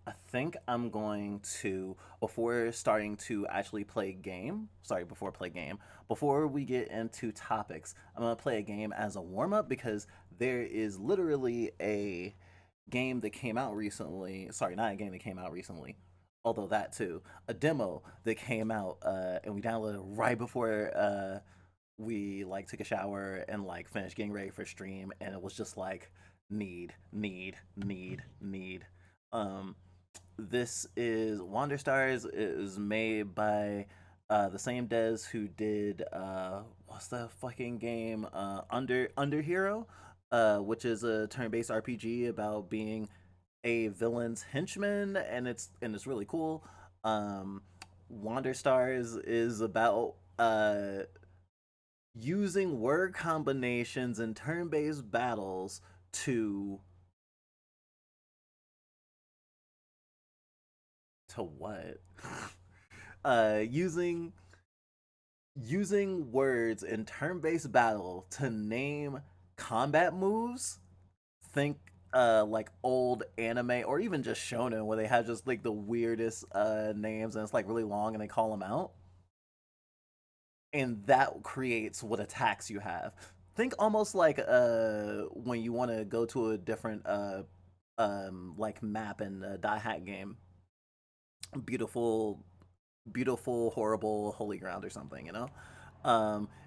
I think I'm going to, before starting to actually play game, sorry, before play game, before we get into topics, I'm going to play a game as a warm up because there is literally a game that came out recently. Sorry, not a game that came out recently, although that too. A demo that came out, and we downloaded right before we like took a shower and like finished getting ready for stream, and it was just like need. Um, this is Wander Stars. It is made by the same devs who did what's the fucking game Underhero, which is a turn-based RPG about being a villain's henchman, and it's really cool. Um, Wander Stars is about using word combinations in turn-based battles to what? Using words in turn-based battle to name combat moves. Think like old anime or even just shonen where they have just like the weirdest names and it's like really long and they call them out, and that creates what attacks you have. Think almost like when you want to go to a different like map in a die hack game, beautiful beautiful, horrible, holy ground or something, you know?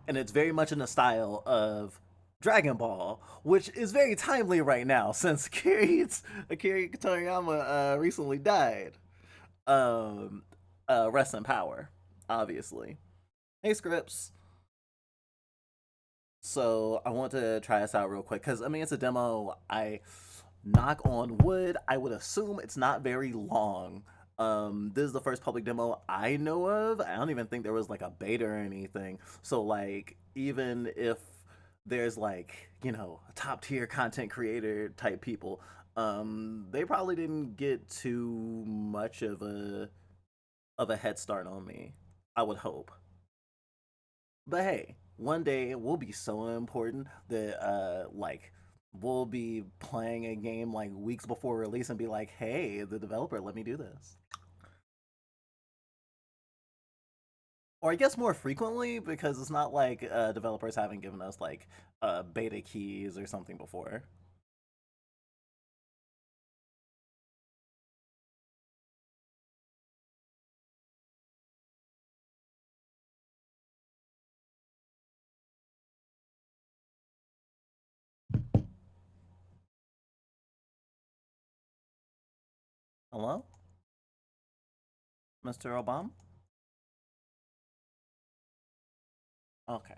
And it's very much in the style of Dragon Ball, which is very timely right now since Akira Toriyama recently died. Um, rest in power, obviously. Hey, Scripps. So I want to try this out real quick because I mean it's a demo. I knock on wood. I would assume it's not very long. This is the first public demo I know of. I don't even think there was like a beta or anything. So like even if there's like, you know, top tier content creator type people, they probably didn't get too much of a head start on me. I would hope. But hey, one day it will be so important that like we'll be playing a game like weeks before release and be like, "Hey, the developer, let me do this." Or I guess more frequently because it's not like developers haven't given us like beta keys or something before. Hello, Mr. Obama. Okay,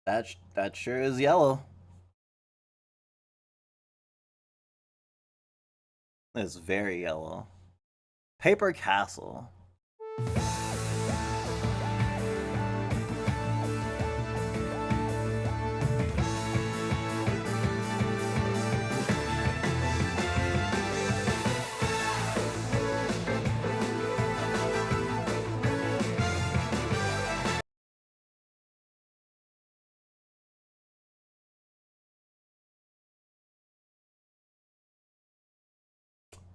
that sure is yellow. It's very yellow. Paper Castle.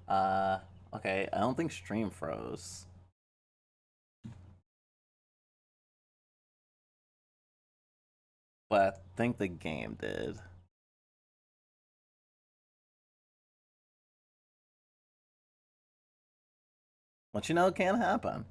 Uh, okay. I don't think stream froze, but I think the game did. What you know can happen.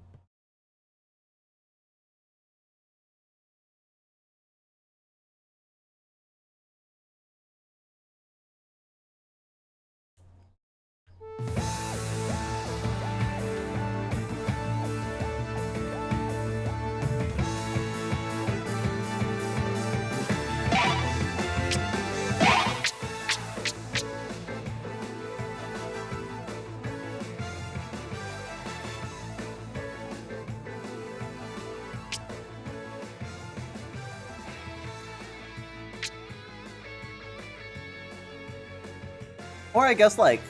Or I guess like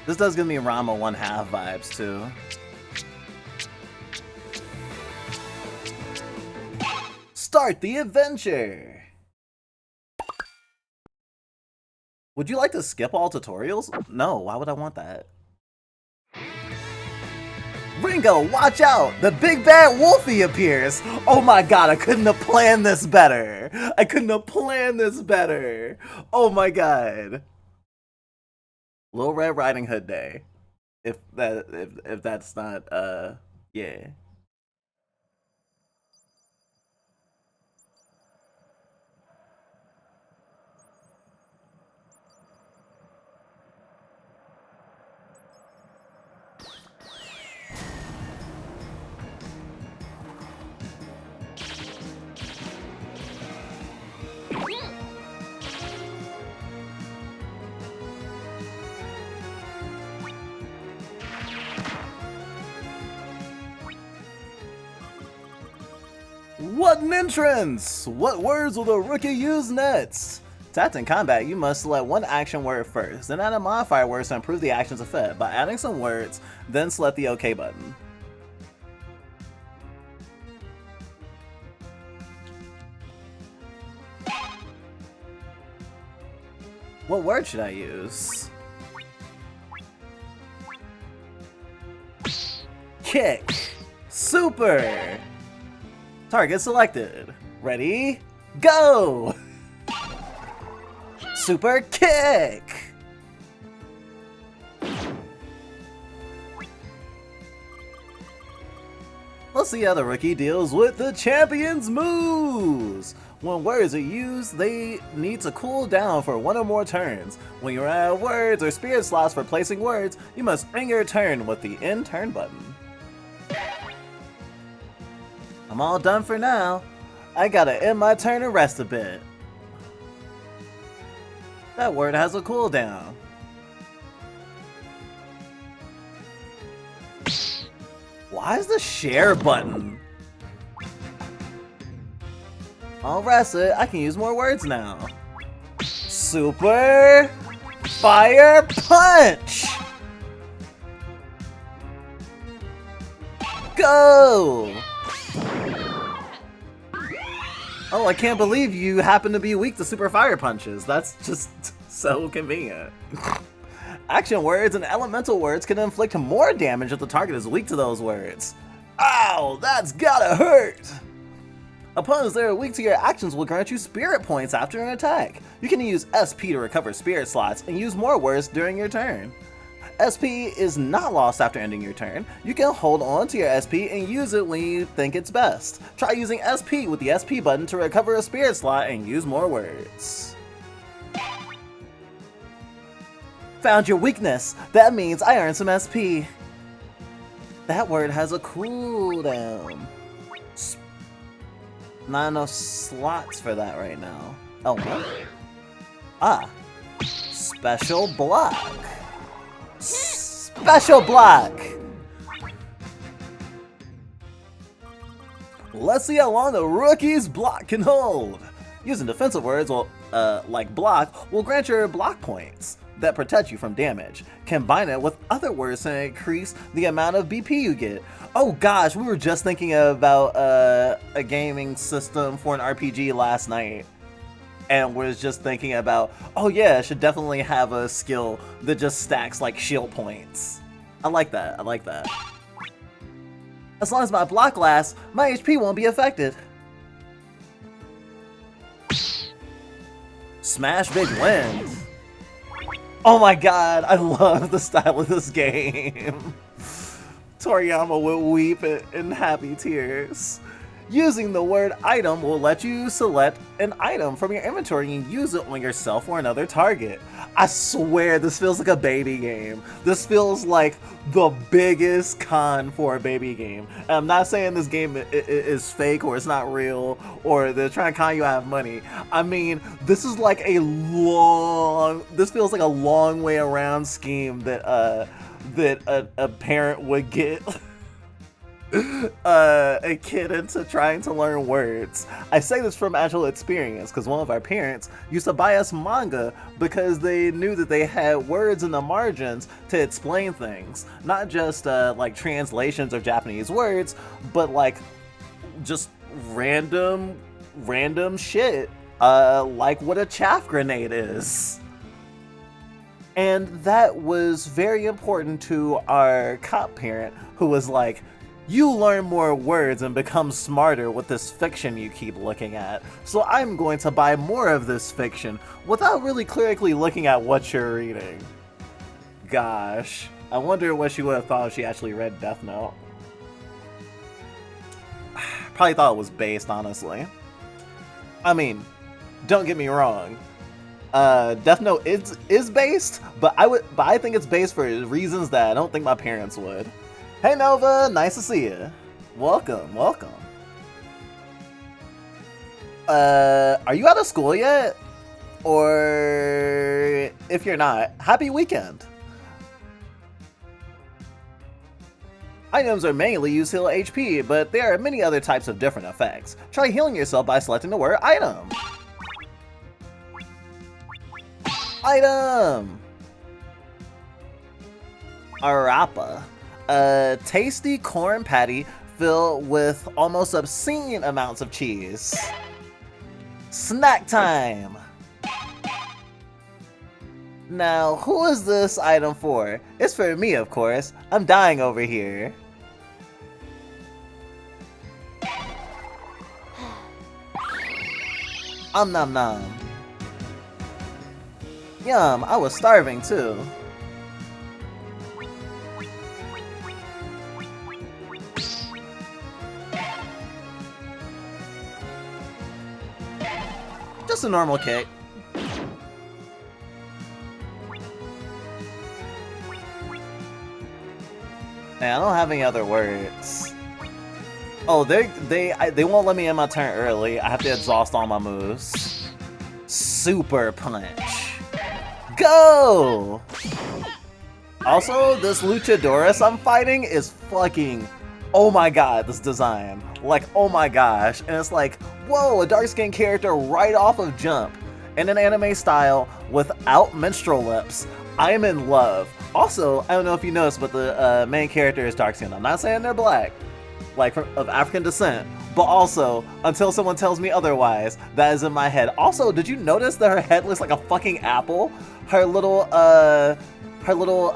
this does give me Rama one half vibes too. start the adventure! Would you like to skip all tutorials? No, why would I want that? Ringo, watch out! The big bad Wolfe appears! Oh my god, I couldn't have planned this better! I couldn't have planned this better! Oh my god. Little Red Riding Hood Day. If that's not, yeah. What an entrance! What words will the rookie use next? To act in combat, you must select one action word first, then add a modifier word to improve the action's effect. By adding some words, then select the OK button. What word should I use? Kick! Super! Target selected. Ready? Go! Super kick! Let's see how the rookie deals with the champion's moves! When words are used, they need to cool down for one or more turns. When you're out of words or spirit slots for placing words, you must end your turn with the end turn button. I'm all done for now. I gotta end my turn and rest a bit. That word has a cooldown. Why is the share button? I'll rest it. I can use more words now. Super Fire Punch! Go! Oh, I can't believe you happen to be weak to super fire punches. That's just so convenient. Action words and elemental words can inflict more damage if the target is weak to those words. Ow, that's gotta hurt! Opponents that are weak to your actions will grant you spirit points after an attack. You can use SP to recover spirit slots and use more words during your turn. SP is not lost after ending your turn. You can hold on to your SP and use it when you think it's best. Try using SP with the SP button to recover a spirit slot and use more words. Found your weakness. That means I earned some SP. That word has a cooldown. Not enough slots for that right now. Oh, what? Ah. Special block. Special block! Let's see how long the rookie's block can hold. Using defensive words, like block, will grant your block points that protect you from damage. Combine it with other words to increase the amount of BP you get. Oh gosh, we were just thinking about a gaming system for an RPG last night. And was just thinking about, oh yeah, it should definitely have a skill that just stacks like shield points. I like that, I like that. As long as my block lasts, my HP won't be affected. Smash Big Win. Oh my god, I love the style of this game. Toriyama will weep in happy tears. Using the word item will let you select an item from your inventory and use it on yourself or another target. I swear this feels like a baby game. This feels like the biggest con for a baby game. And I'm not saying this game is fake or it's not real or they're trying to con you out of money. I mean, this is like this feels like a long way around scheme that a parent would get a kid into trying to learn words. I say this from actual experience because one of our parents used to buy us manga because they knew that they had words in the margins to explain things. Not just like translations of Japanese words, but like just random random shit, like what a chaff grenade is. And that was very important to our cop parent, who was like, you learn more words and become smarter with this fiction you keep looking at, so I'm going to buy more of this fiction without really clearly looking at what you're reading. Gosh, I wonder what she would have thought if she actually read Death Note. Probably thought it was based, honestly. I mean, don't get me wrong. Death Note is based, but I think it's based for reasons that I don't think my parents would. Hey Nova, nice to see you. Welcome, welcome. Are you out of school yet? Or if you're not, happy weekend. Items are mainly used to heal HP, but there are many other types of different effects. Try healing yourself by selecting the word item. Item! Arapa. A tasty corn patty filled with almost obscene amounts of cheese. Snack time! Now, who is this item for? It's for me, of course. I'm dying over here. Nom nom. Yum, I was starving too. Just a normal cake. Man, I don't have any other words. Oh, they won't let me end my turn early. I have to exhaust all my moves. Super punch. Go! Also, this Luchadoris I'm fighting is fucking, oh my god, this design. Like, oh my gosh. And it's like, whoa, a dark-skinned character right off of Jump. In an anime style without menstrual lips. I'm in love. Also, I don't know if you noticed, but the main character is dark-skinned. I'm not saying they're black, like of African descent, but also, until someone tells me otherwise, that is in my head. Also, did you notice that her head looks like a fucking apple? Her little Ladoge? Her little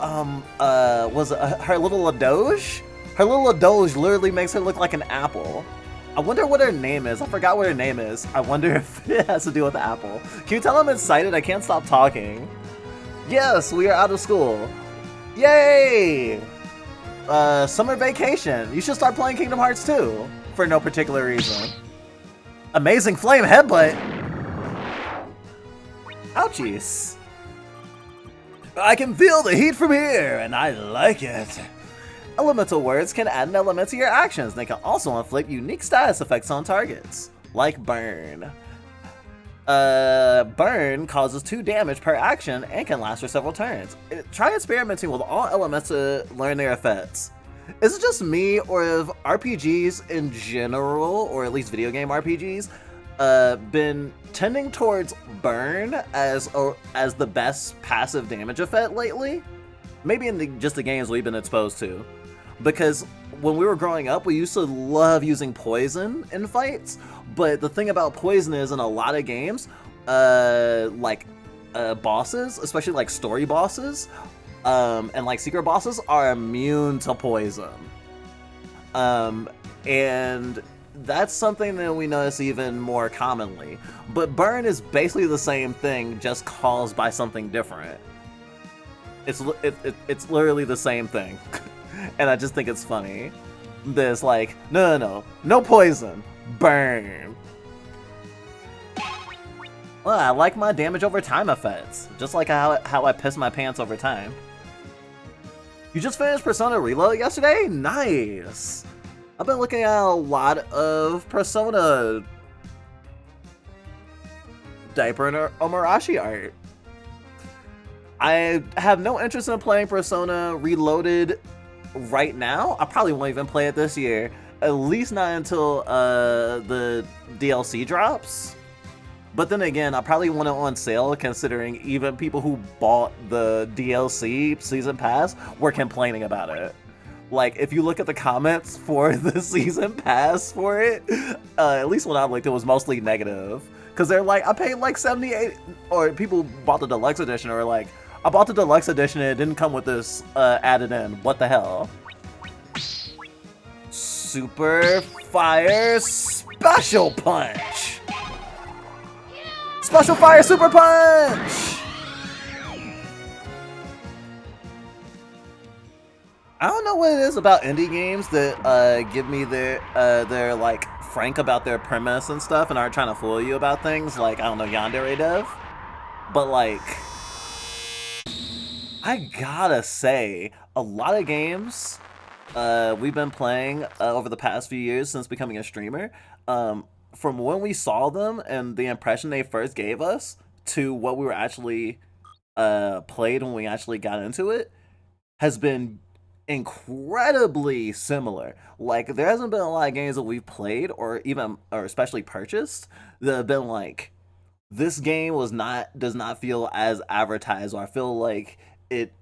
Ladoge literally makes her look like an apple. I wonder what her name is. I forgot what her name is. I wonder if it has to do with the apple. Can you tell I'm excited? I can't stop talking. Yes, we are out of school. Yay! Summer vacation. You should start playing Kingdom Hearts 2. For no particular reason. Amazing flame headbutt! Ouchies. I can feel the heat from here, and I like it. Elemental words can add an element to your actions. They can also inflict unique status effects on targets, like burn. Burn causes 2 damage per action and can last for several turns. Try experimenting with all elements to learn their effects. Is it just me, or have RPGs in general, or at least video game RPGs, been tending towards burn as the best passive damage effect lately? Maybe in just the games we've been exposed to. Because when we were growing up, we used to love using poison in fights, but the thing about poison is in a lot of games, bosses, especially like story bosses, and like secret bosses are immune to poison. And that's something that we notice even more commonly. But burn is basically the same thing, just caused by something different. It's literally the same thing. And I just think it's funny. There's like, no poison, burn. Well, I like my damage over time effects, just like how I piss my pants over time. You just finished Persona Reload yesterday? Nice! I've been looking at a lot of Persona diaper and Omarashi art. I have no interest in playing Persona Reloaded right now. I probably won't even play it this year. At least not until the DLC drops. But then again, I probably want it on sale, considering even people who bought the DLC Season Pass were complaining about it. Like, if you look at the comments for the season pass for it, at least when I looked, it was mostly negative. Because they're like, I paid like 78, or people bought the deluxe edition, or like, I bought the deluxe edition and it didn't come with this added in. What the hell? Super Fire Special Punch! Special Fire Super Punch! I don't know what it is about indie games that give me their like frank about their premise and stuff and aren't trying to fool you about things like, I don't know, Yandere Dev. But like, I gotta say, a lot of games we've been playing over the past few years since becoming a streamer, from when we saw them and the impression they first gave us to what we were actually played when we actually got into it, has been incredibly similar. Like, there hasn't been a lot of games that we've played or especially purchased that have been like, this game does not feel as advertised, or I feel like it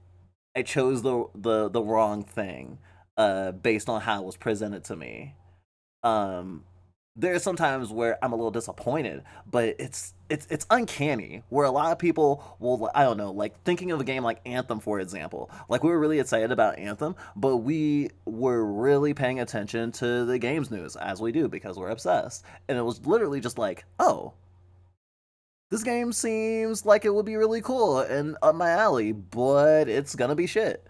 I chose the wrong thing based on how it was presented to me. Um, there's sometimes where I'm a little disappointed, but it's uncanny where a lot of people will, I don't know, like thinking of a game like Anthem, for example. Like, we were really excited about Anthem, but we were really paying attention to the games news, as we do because we're obsessed. And it was literally just like, oh, this game seems like it would be really cool and up my alley, but it's gonna be shit.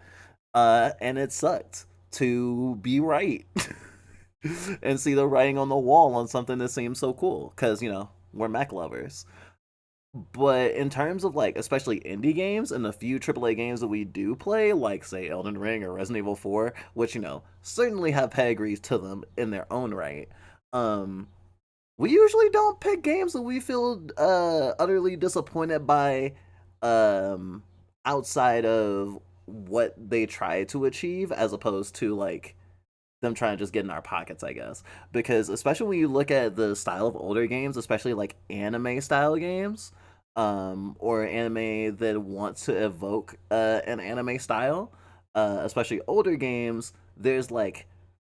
And it sucked to be right. And see the writing on the wall on something that seems so cool, because, you know, we're mech lovers. But in terms of, like, especially indie games and the few AAA games that we do play, like, say, Elden Ring or Resident Evil 4, which, you know, certainly have pedigrees to them in their own right, um, we usually don't pick games that we feel utterly disappointed by, um, outside of what they try to achieve, as opposed to, like, them trying to just get in our pockets, I guess. Because especially when you look at the style of older games, especially like anime style games, or anime that wants to evoke an anime style, especially older games, there's like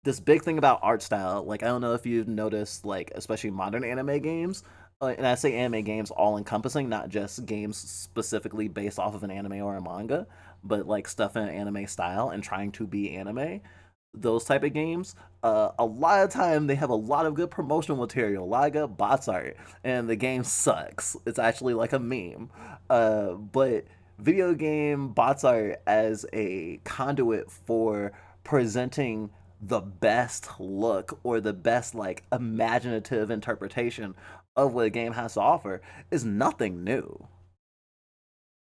this big thing about art style. Like, I don't know if you've noticed, like, especially modern anime games, and I say anime games all encompassing, not just games specifically based off of an anime or a manga, but like stuff in an anime style and trying to be anime, those type of games, a lot of time they have a lot of good promotional material, a lot of good bots art, and the game sucks. It's actually like a meme. But video game bots art as a conduit for presenting the best look or the best like imaginative interpretation of what a game has to offer is nothing new.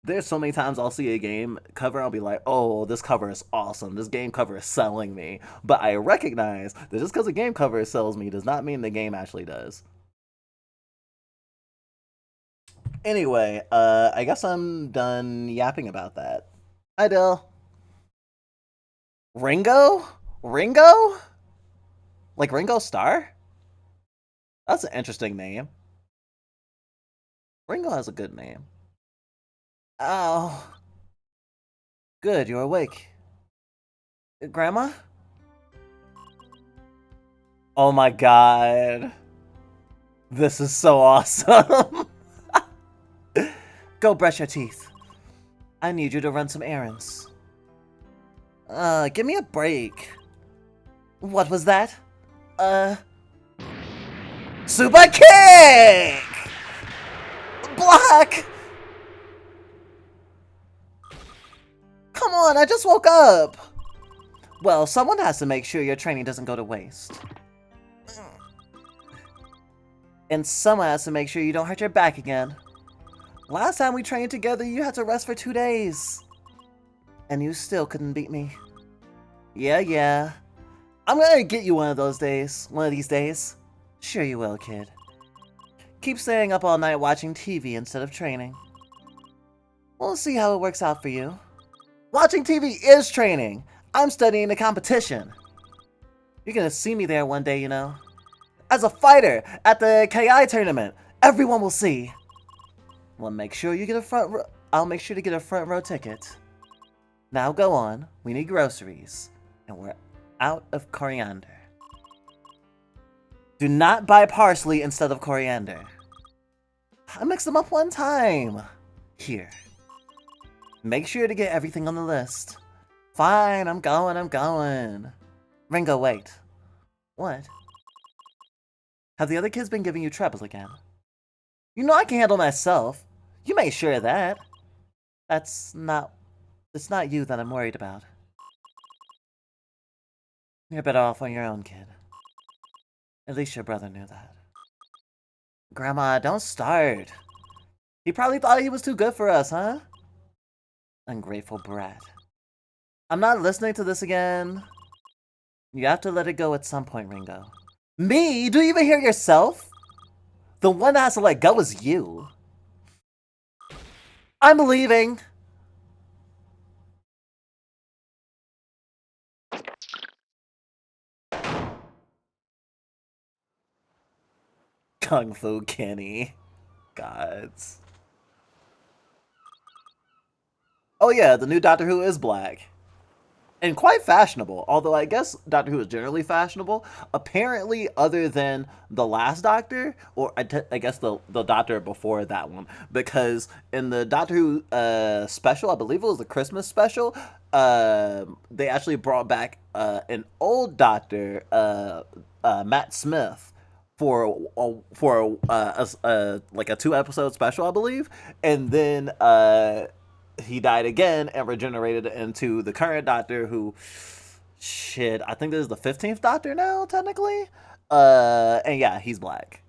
There's so many times I'll see a game cover, I'll be like, oh, this cover is awesome. This game cover is selling me. But I recognize that just because a game cover sells me does not mean the game actually does. Anyway, I guess I'm done yapping about that. Hi, Dill. Ringo? Ringo? Like Ringo Starr? That's an interesting name. Ringo has a good name. Oh, good, you're awake. Grandma? Oh my god. This is so awesome. Go brush your teeth. I need you to run some errands. Give me a break. What was that? Super kick! Block! Come on, I just woke up. Well, someone has to make sure your training doesn't go to waste. And someone has to make sure you don't hurt your back again. Last time we trained together, you had to rest for 2 days. And you still couldn't beat me. Yeah. I'm gonna get you one of those days. One of these days. Sure you will, kid. Keep staying up all night watching TV instead of training. We'll see how it works out for you. Watching TV is training. I'm studying the competition. You're gonna see me there one day, you know. As a fighter at the KI tournament. Everyone will see. Well, make sure you get a front I'll make sure to get a front row ticket. Now go on. We need groceries. And we're out of coriander. Do not buy parsley instead of coriander. I mixed them up one time. Here. Make sure to get everything on the list. Fine, I'm going. Ringo, wait. What? Have the other kids been giving you trouble again? You know I can handle myself. You made sure of that. It's not you that I'm worried about. You're better off on your own, kid. At least your brother knew that. Grandma, don't start. He probably thought he was too good for us, huh? Ungrateful brat. I'm not listening to this again. You have to let it go at some point, Ringo. Me? Do you even hear yourself? The one that has to let go is you. I'm leaving. Kung Fu Kenny. Gods. Oh yeah, the new Doctor Who is black. And quite fashionable, although I guess Doctor Who is generally fashionable. Apparently, other than the last Doctor, or I guess the Doctor before that one, because in the Doctor Who special, I believe it was the Christmas special, they actually brought back an old Doctor, Matt Smith, for like a 2-episode special, I believe, and then he died again and regenerated into the current Doctor, who, shit, I think this is the 15th Doctor now, technically. And yeah, he's black.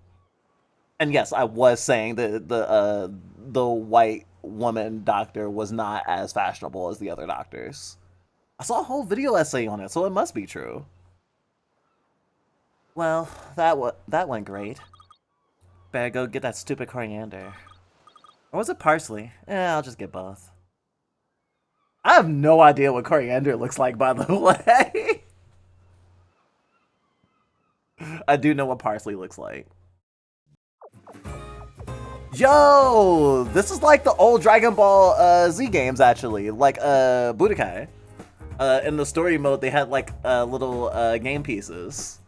And yes, I was saying that the white woman Doctor was not as fashionable as the other Doctors. I saw a whole video essay on it, so it must be true. Well, that went great. Better go get that stupid coriander. Or was it parsley? I'll just get both. I have no idea what coriander looks like, by the way. I do know what parsley looks like. Yo! This is like the old Dragon Ball Z games, actually. Like Budokai. In the story mode, they had like little game pieces.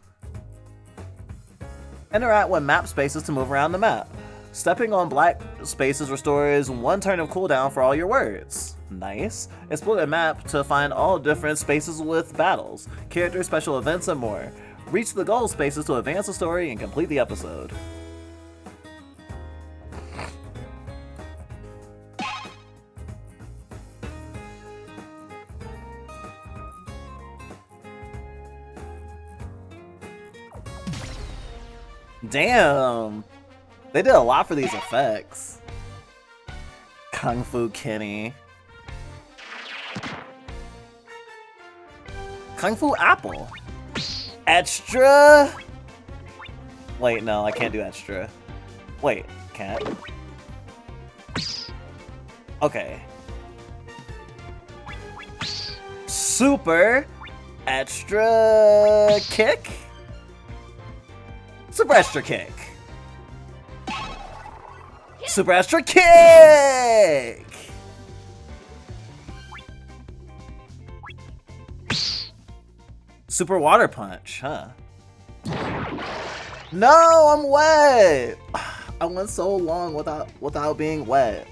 Interact with map spaces to move around the map. Stepping on black spaces restores 1 turn of cooldown for all your words. Nice. Explore the map to find all different spaces with battles, characters, special events, and more. Reach the goal spaces to advance the story and complete the episode. Damn! They did a lot for these effects. Kung Fu Kenny. Kung Fu Apple. Extra! Wait, no, I can't do extra. Wait, can't? Okay. Super extra kick? Super extra kick. Super extra kick! Super water punch, huh? No, I'm wet! I went so long without being wet.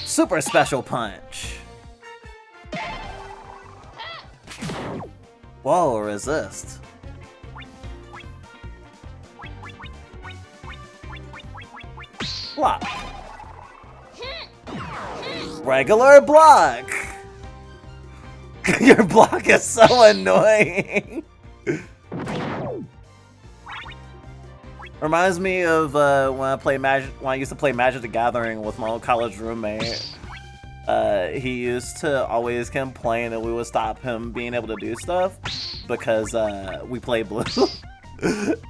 Super special punch. Whoa, resist. Block. Regular block. Your block is so annoying. Reminds me of when I used to play Magic the Gathering with my old college roommate. He used to always complain that we would stop him being able to do stuff because we play blue.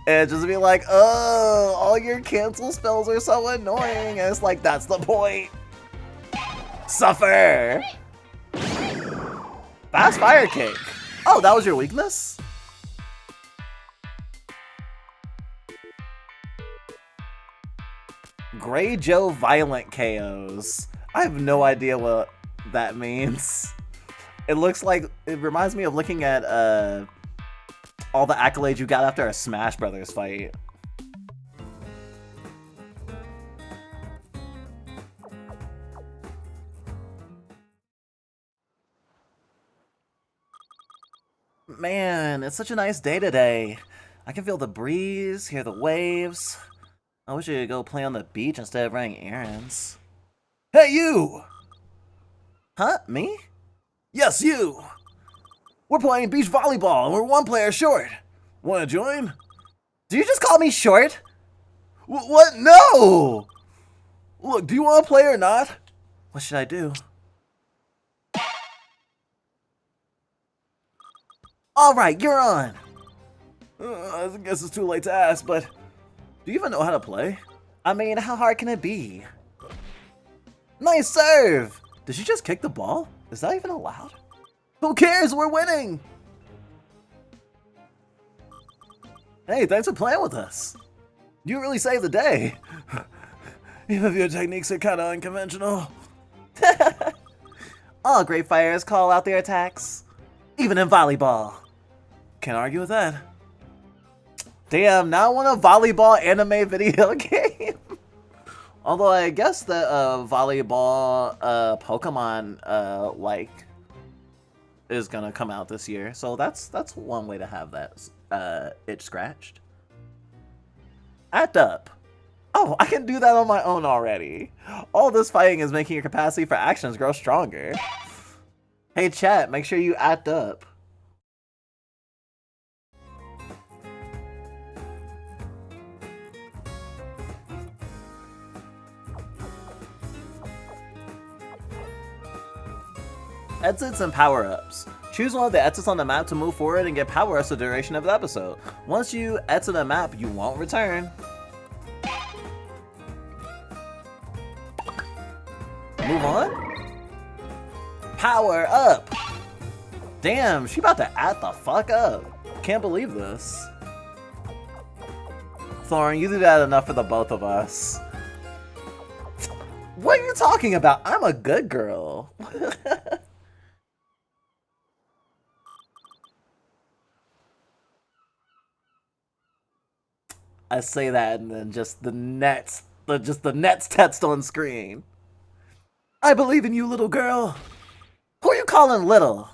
And just be like, oh, all your cancel spells are so annoying. And it's like, that's the point. Suffer. Fast fire kick. Oh, that was your weakness? Gray Joe Violent KOs. I have no idea what that means. It looks like, it reminds me of looking at all the accolades you got after a Smash Brothers fight. Man, it's such a nice day today. I can feel the breeze, hear the waves. I wish I could go play on the beach instead of running errands. Hey, you! Huh? Me? Yes, you! We're playing beach volleyball and we're one player short. Wanna join? Did you just call me short? What? No! Look, do you want to play or not? What should I do? Alright, you're on! I guess it's too late to ask, but do you even know how to play? I mean, how hard can it be? Nice serve! Did you just kick the ball? Is that even allowed? Who cares? We're winning! Hey, thanks for playing with us. You really saved the day. Even if your techniques are kind of unconventional. All great fighters call out their attacks. Even in volleyball. Can't argue with that. Damn, now I want a volleyball anime video game. Although I guess that volleyball Pokemon like is gonna come out this year, so that's one way to have that itch scratched. Act up. Oh, I can do that on my own already. All this fighting is making your capacity for actions grow stronger. Hey chat, make sure you act up. Exits and power-ups. Choose one of the exits on the map to move forward and get power-ups for the duration of the episode. Once you exit a map, you won't return. Move on? Power up! Damn, she about to act the fuck up. Can't believe this. Thorn, you do that enough for the both of us. What are you talking about? I'm a good girl. I say that and then just the nets text on screen. I believe in you, little girl. Who are you calling little?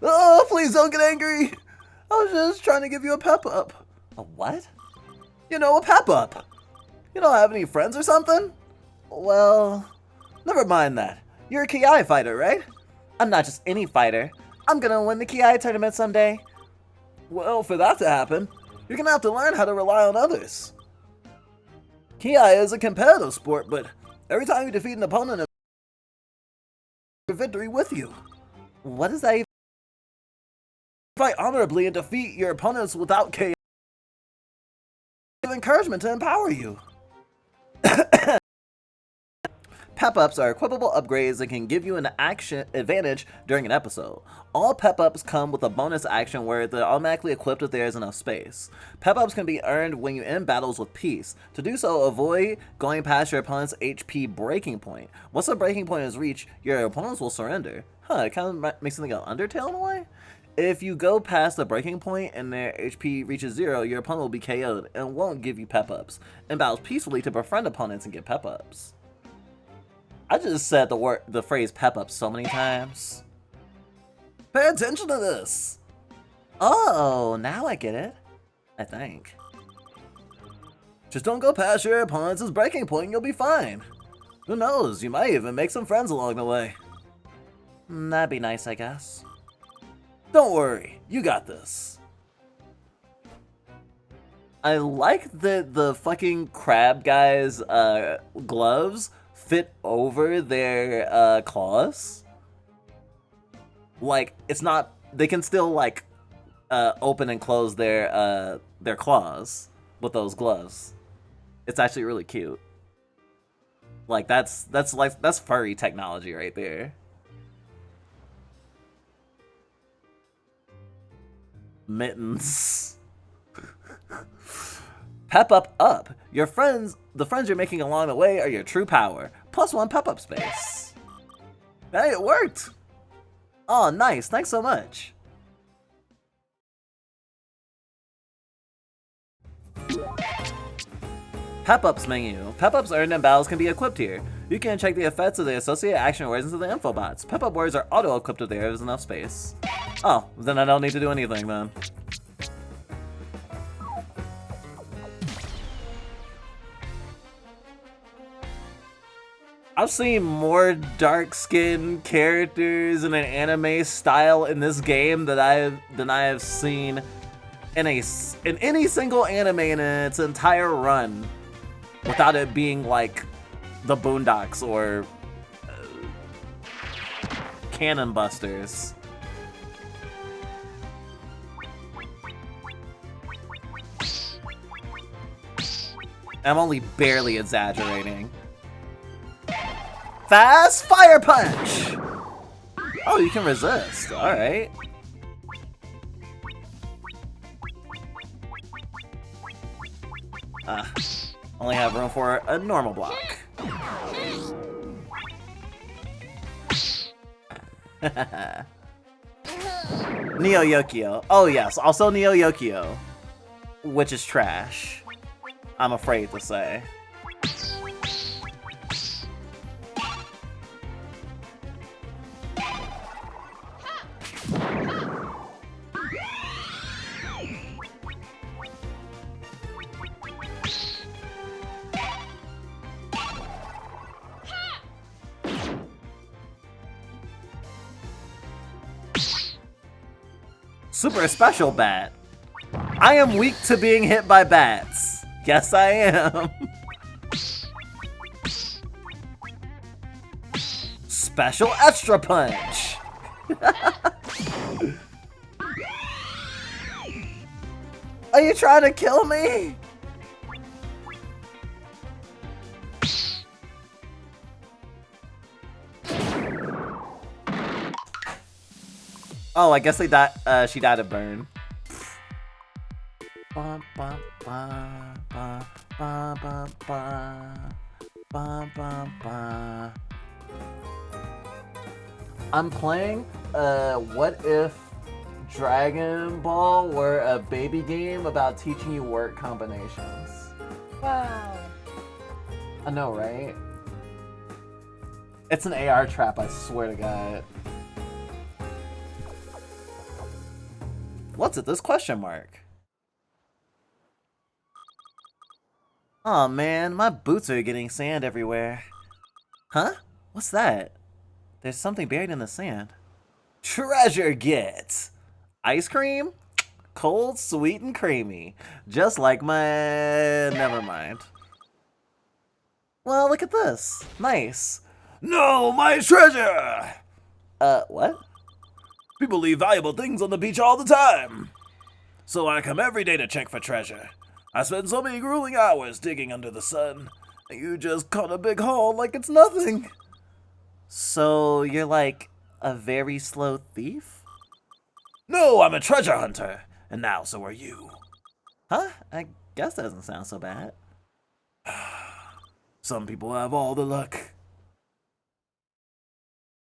Oh, please don't get angry. I was just trying to give you a pep up. A what? You know, a pep up. You don't have any friends or something? Well, never mind that. You're a Ki fighter, right? I'm not just any fighter. I'm gonna win the Ki tournament someday. Well, for that to happen, you're gonna have to learn how to rely on others. Ki is a competitive sport, but every time you defeat an opponent, a victory with you. What is that even? Fight honorably and defeat your opponents without Ki. Give encouragement to empower you. Pep-ups are equipable upgrades that can give you an action advantage during an episode. All pep-ups come with a bonus action where they're automatically equipped if there is enough space. Pep-ups can be earned when you end battles with peace. To do so, avoid going past your opponent's HP breaking point. Once the breaking point is reached, your opponents will surrender. Huh, it kind of makes something like Undertale in a way? If you go past the breaking point and their HP reaches 0, your opponent will be KO'd and won't give you pep-ups. And battles peacefully to befriend opponents and get pep-ups. I just said the phrase pep-up so many times. Pay attention to this! Oh, now I get it. I think. Just don't go past your opponent's breaking point and you'll be fine. Who knows, you might even make some friends along the way. That'd be nice, I guess. Don't worry, you got this. I like that the fucking crab guy's gloves fit over their claws. Like, it's not, they can still like open and close their claws with those gloves. It's actually really cute. Like that's furry technology right there. Mittens. Pep up. The friends you're making along the way are your true power. +1 pep-up space. Hey, it worked! Oh, nice. Thanks so much. Pep-ups menu. Pep-ups earned in battles can be equipped here. You can check the effects of the associated action words into the info bots. Pep-up words are auto-equipped if there is enough space. Oh, then I don't need to do anything then. I've seen more dark-skinned characters in an anime style in this game than I have seen in any single anime in its entire run, without it being like the Boondocks or Cannon Busters. I'm only barely exaggerating. Fast Fire Punch! Oh, you can resist. Alright. Only have room for a normal block. Neo Yokio. Oh yes, also Neo Yokio. Which is trash, I'm afraid to say. Super special bat. I am weak to being hit by bats. Yes, I am. Special extra punch. Are you trying to kill me? Oh, I guess they died. She died of burn. I'm playing. What if Dragon Ball were a baby game about teaching you word combinations? Wow. I know, right? It's an AR trap. I swear to God. What's at this question mark? Aw, man, my boots are getting sand everywhere. Huh? What's that? There's something buried in the sand. Treasure get! Ice cream? Cold, sweet, and creamy. Just like my... Never mind. Well, look at this. Nice. No, my treasure! What? People leave valuable things on the beach all the time. So I come every day to check for treasure. I spend so many grueling hours digging under the sun. You just caught a big haul like it's nothing. So you're like a very slow thief? No, I'm a treasure hunter. And now so are you. Huh? I guess that doesn't sound so bad. Some people have all the luck.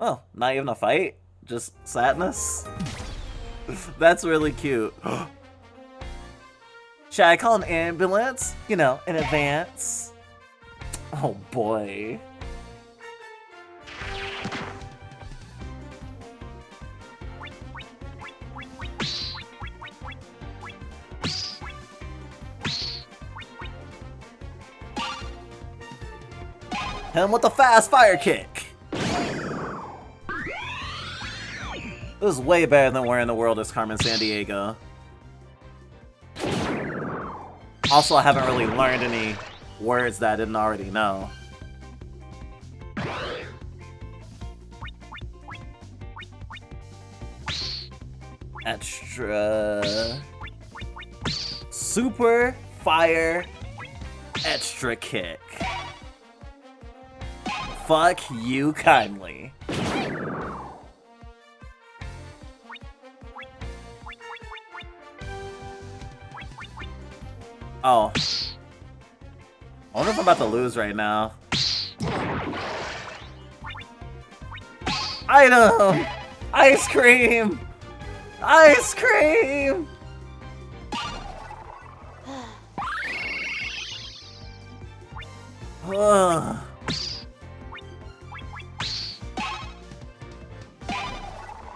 Oh, not even a fight? Just sadness? That's really cute. Should I call an ambulance? You know, in advance. Oh boy. Hit him with a fast fire kick. This is way better than Where in the World is Carmen Sandiego. Also, I haven't really learned any words that I didn't already know. Extra... Super fire extra kick. Fuck you kindly. Oh. I wonder if I'm about to lose right now. Item! Ice cream! Ice cream! Ugh.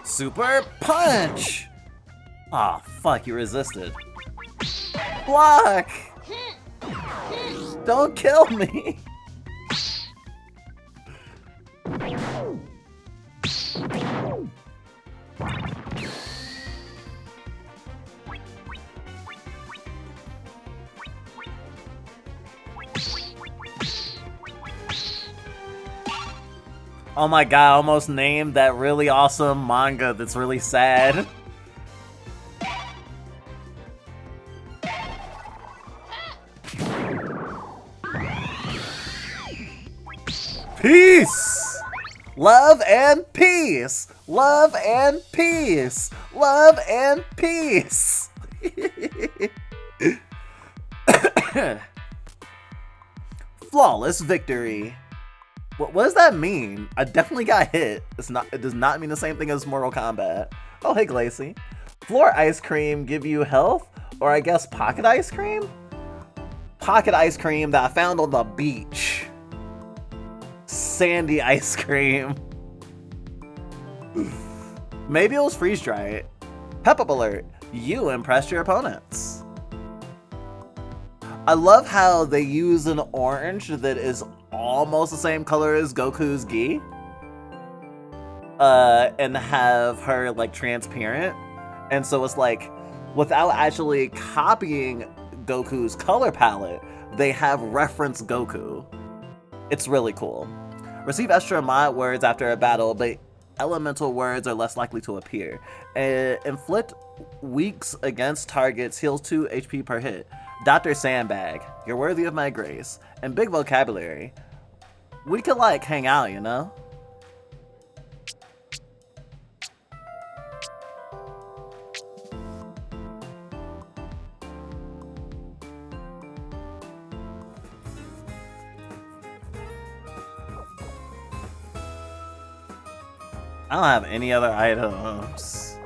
Super punch! Aw, fuck, you resisted. Block! Don't kill me! Oh my god, I almost named that really awesome manga that's really sad. Peace! Love and peace! Love and peace! Love and peace! Flawless victory. What does that mean? I definitely got hit. It does not mean the same thing as Mortal Kombat. Oh, hey, Glacy. Floor ice cream give you health? Or I guess pocket ice cream? Pocket ice cream that I found on the beach. Sandy ice cream. Maybe it was freeze dried. Pep up alert. You impressed your opponents. I love how they use an orange that is almost the same color as Goku's gi. And have her like transparent. And so it's like, without actually copying Goku's color palette, they have referenced Goku. It's really cool. Receive extra mod words after a battle, but elemental words are less likely to appear. Inflict weaks against targets, heals 2 HP per hit. Dr. Sandbag, you're worthy of my grace. And big vocabulary. We could like hang out, you know? I don't have any other items.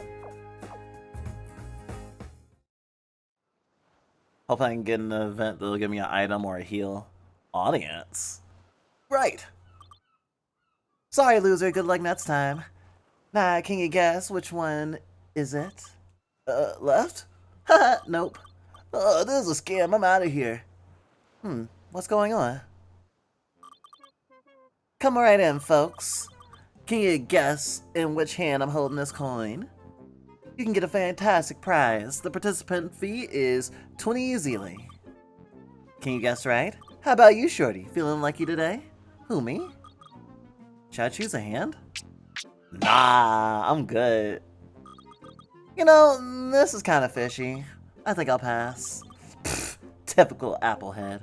Hope I can get an event that'll give me an item or a heal. Audience. Right. Sorry, loser. Good luck next time. Nah, can you guess which one is it? Left? Haha, nope. This is a scam. I'm out of here. What's going on? Come right in, folks. Can you guess in which hand I'm holding this coin? You can get a fantastic prize. The participant fee is 20 easily. Can you guess right? How about you, Shorty? Feeling lucky today? Who, me? Should I choose a hand? Nah, I'm good. You know, this is kind of fishy. I think I'll pass. Pfft, typical applehead.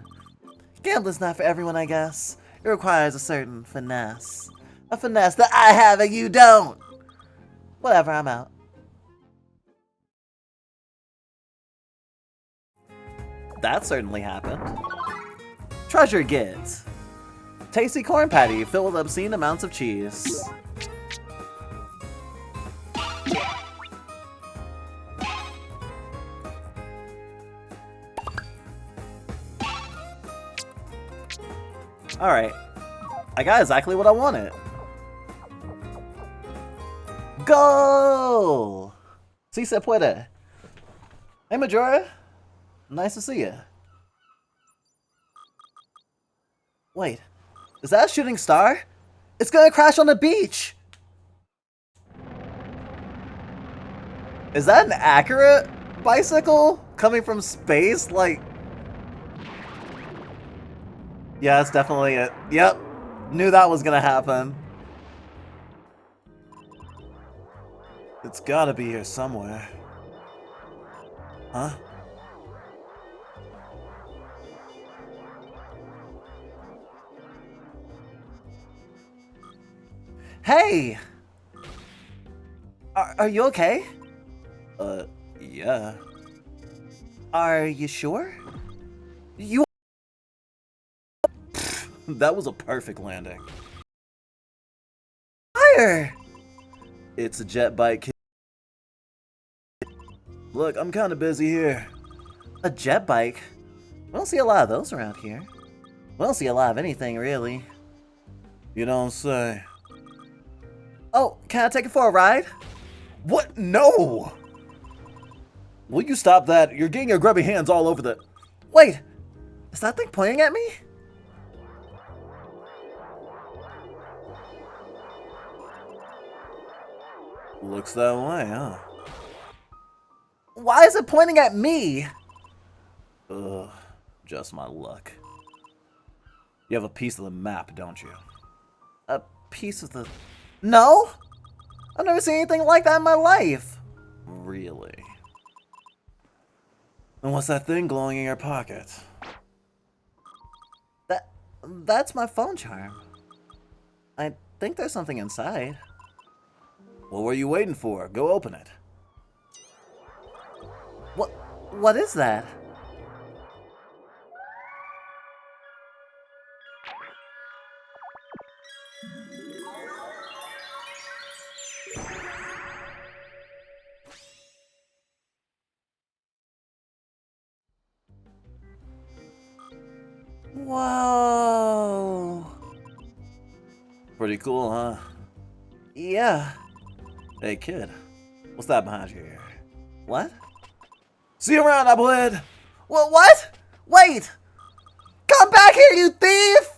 Gambling's not for everyone, I guess. It requires a certain finesse. A finesse that I have and you don't! Whatever, I'm out. That certainly happened. Treasure get. Tasty corn patty filled with obscene amounts of cheese. Alright. I got exactly what I wanted. Goal! Si se puede. Hey, Majora. Nice to see you. Wait, is that a shooting star? It's gonna crash on the beach! Is that an accurate bicycle coming from space? Like... Yeah, that's definitely it. Yep. Knew that was gonna happen. It's gotta be here somewhere. Huh? Hey! Are you okay? Yeah. Are you sure? You That was a perfect landing. Fire! It's a jet bike kid. Look, I'm kind of busy here. A jet bike? We don't see a lot of those around here. We don't see a lot of anything, really. You don't say. Oh, can I take it for a ride? What? No! Will you stop that? You're getting your grubby hands all over the... Wait! Is that thing pointing at me? Looks that way, huh? Why is it pointing at me? Ugh, just my luck. You have a piece of the map, don't you? A piece of the... No? I've never seen anything like that in my life. Really? And what's that thing glowing in your pocket? That's my phone charm. I think there's something inside. What were you waiting for? Go open it. What is that? Whoa. Pretty cool, huh? Yeah. Hey, kid. What's that behind you here? What? See you around, Applehead! What? Wait! Come back here, you thief!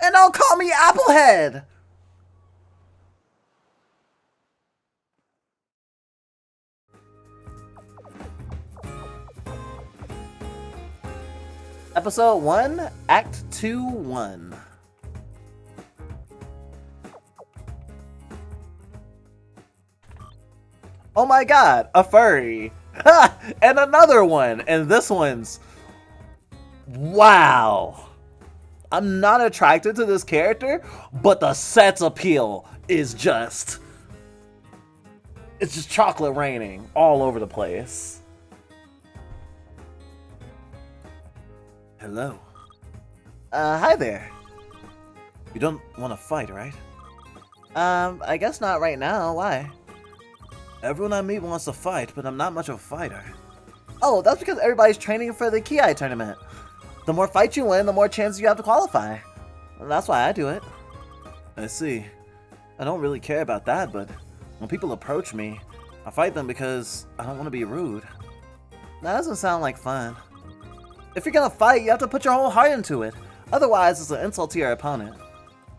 And don't call me Applehead! Episode 1, Act 2, 1. Oh my god, a furry. And another one. And this one's... Wow. I'm not attracted to this character, but the sex appeal is just... It's just chocolate raining all over the place. Hello. Hi there. You don't want to fight, right? I guess not right now. Why? Everyone I meet wants to fight, but I'm not much of a fighter. Oh, that's because everybody's training for the Ki tournament. The more fights you win, the more chances you have to qualify. That's why I do it. I see. I don't really care about that, but when people approach me, I fight them because I don't want to be rude. That doesn't sound like fun. If you're gonna fight, you have to put your whole heart into it. Otherwise, it's an insult to your opponent.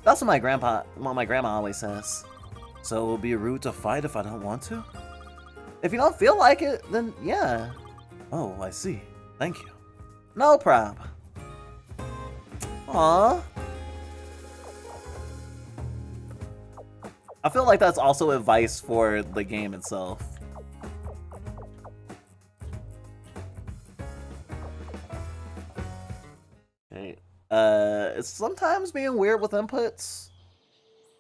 That's what my grandma always says. So it will be rude to fight if I don't want to? If you don't feel like it, then yeah. Oh, I see. Thank you. No problem. Aww. I feel like that's also advice for the game itself. Okay. It's sometimes being weird with inputs.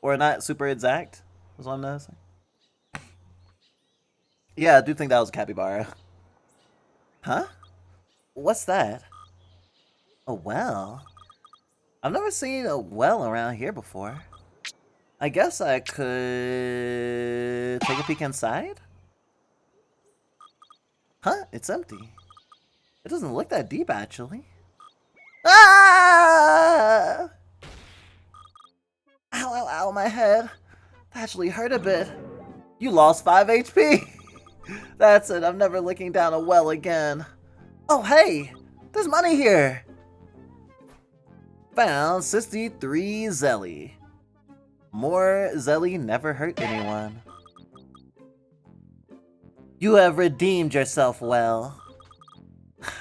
Or not super exact. Is what I'm noticing. Yeah, I do think that was a capybara. Huh? What's that? A well? I've never seen a well around here before. I guess I could take a peek inside? Huh? It's empty. It doesn't look that deep, actually. Ah! Ow, ow, ow, my head. That actually hurt a bit. You lost 5 HP. That's it, I'm never looking down a well again. Oh, hey! There's money here! Found 63 Zelly. More Zelly never hurt anyone. You have redeemed yourself well.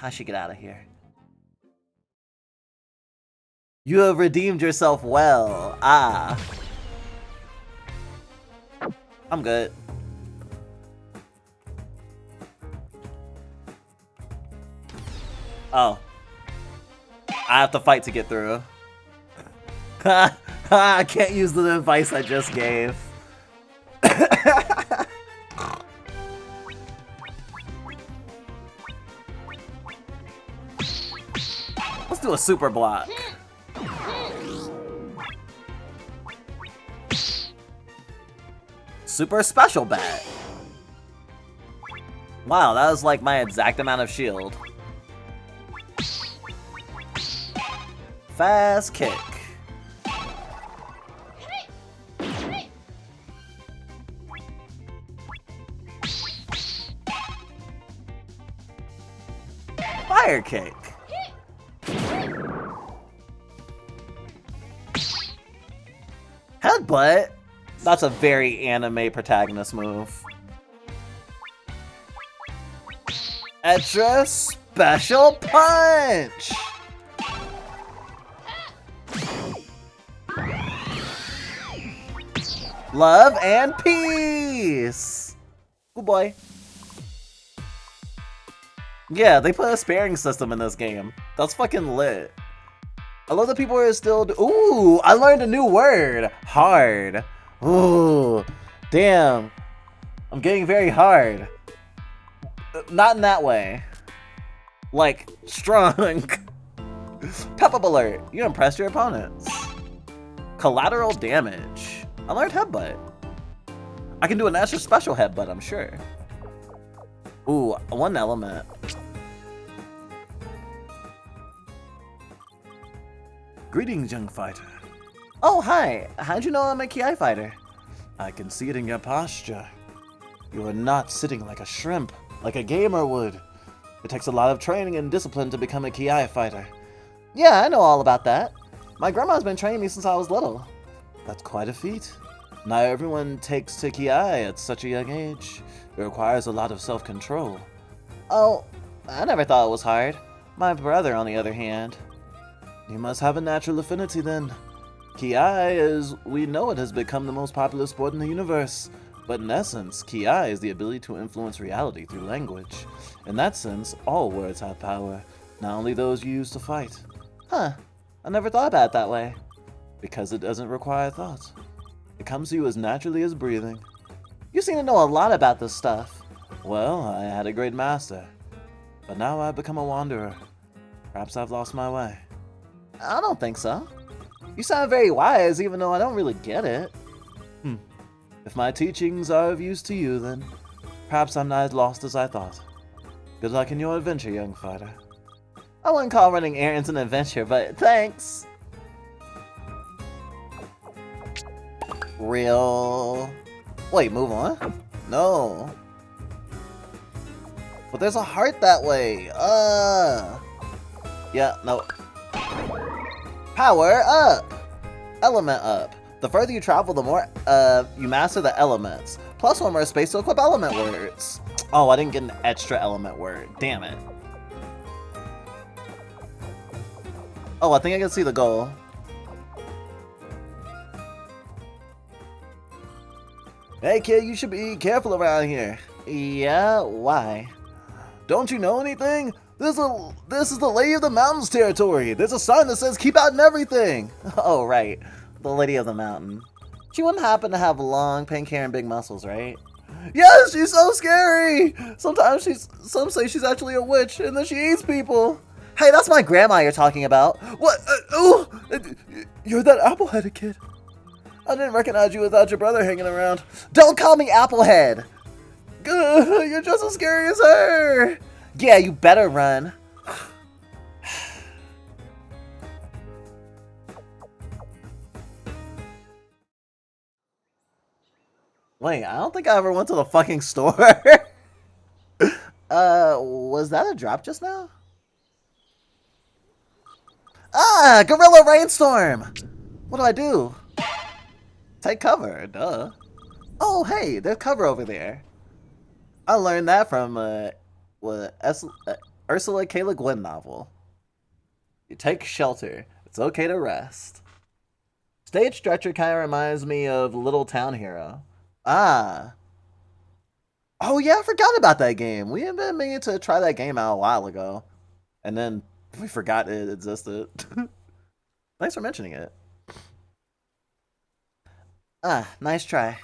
I should get out of here. You have redeemed yourself well. Ah. I'm good. Oh. I have to fight to get through. I can't use the advice I just gave. do a super block. Super special bat. Wow, that was like my exact amount of shield. Fast kick. Fire kick. Headbutt? That's a very anime protagonist move. Extra special punch! Love and peace! Good boy. Yeah, they put a sparing system in this game. That's fucking lit. I love that people are still. Ooh, I learned a new word. Hard. Ooh, damn. I'm getting very hard. Not in that way. Like, strong. Pep up alert. You impressed your opponents. Collateral damage. I learned headbutt. I can do an extra special headbutt, I'm sure. Ooh, one element. Greetings, young fighter. Oh, hi. How'd you know I'm a Ki fighter? I can see it in your posture. You are not sitting like a shrimp, like a gamer would. It takes a lot of training and discipline to become a Ki fighter. Yeah, I know all about that. My grandma's been training me since I was little. That's quite a feat. Not everyone takes to Ki at such a young age. It requires a lot of self-control. Oh, I never thought it was hard. My brother, on the other hand. You must have a natural affinity then. Ki, as we know it, has become the most popular sport in the universe. But in essence, Ki is the ability to influence reality through language. In that sense, all words have power, not only those you use to fight. Huh, I never thought about it that way. Because it doesn't require thought. It comes to you as naturally as breathing. You seem to know a lot about this stuff. Well, I had a great master. But now I've become a wanderer. Perhaps I've lost my way. I don't think so. You sound very wise, even though I don't really get it. If my teachings are of use to you, then perhaps I'm not as lost as I thought. Good luck in your adventure, young fighter. I wouldn't call running errands an adventure, but thanks. Real. Wait, move on? No. But there's a heart that way. Yeah, no. Power up. Element up. The further you travel, the more you master the elements. Plus one more space to equip element words. Oh, I didn't get an extra element word. Damn it. Oh, I think I can see the goal. Hey kid, you should be careful around here. Yeah, why? Don't you know anything? This is the Lady of the Mountains territory. There's a sign that says keep out and everything. Oh, right. The Lady of the Mountain. She wouldn't happen to have long pink hair and big muscles, right? Yes, she's so scary. Some say she's actually a witch and that she eats people. Hey, that's my grandma you're talking about. What? You're that apple-headed kid. I didn't recognize you without your brother hanging around. Don't call me Applehead. You're just as scary as her. Yeah, you better run. Wait, I don't think I ever went to the fucking store. Was that a drop just now? Ah, Gorilla Rainstorm! What do I do? Take cover, duh. Oh, hey, there's cover over there. I learned that from, Ursula K. Le Guin novel. You take shelter. It's okay to rest. Stage structure kind of reminds me of Little Town Hero. Ah. Oh, yeah, I forgot about that game. We had been meaning to try that game out a while ago. And then we forgot it existed. Thanks for mentioning it. Ah, nice try.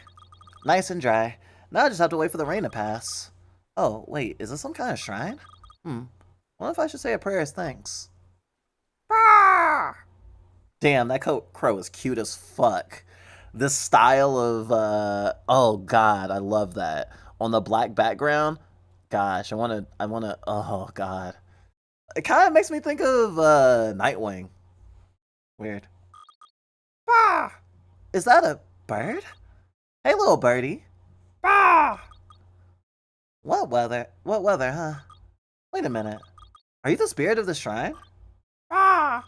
Nice and dry. Now I just have to wait for the rain to pass. Oh, wait, is this some kind of shrine? What if I should say a prayer as thanks? Damn, that crow is cute as fuck. This style of oh god, I love that. On the black background, gosh, I wanna oh god. It kind of makes me think of Nightwing. Weird. Ah! Is that a bird? Hey little birdie. Ah! What weather? What weather, huh? Wait a minute. Are you the spirit of the shrine? Ah!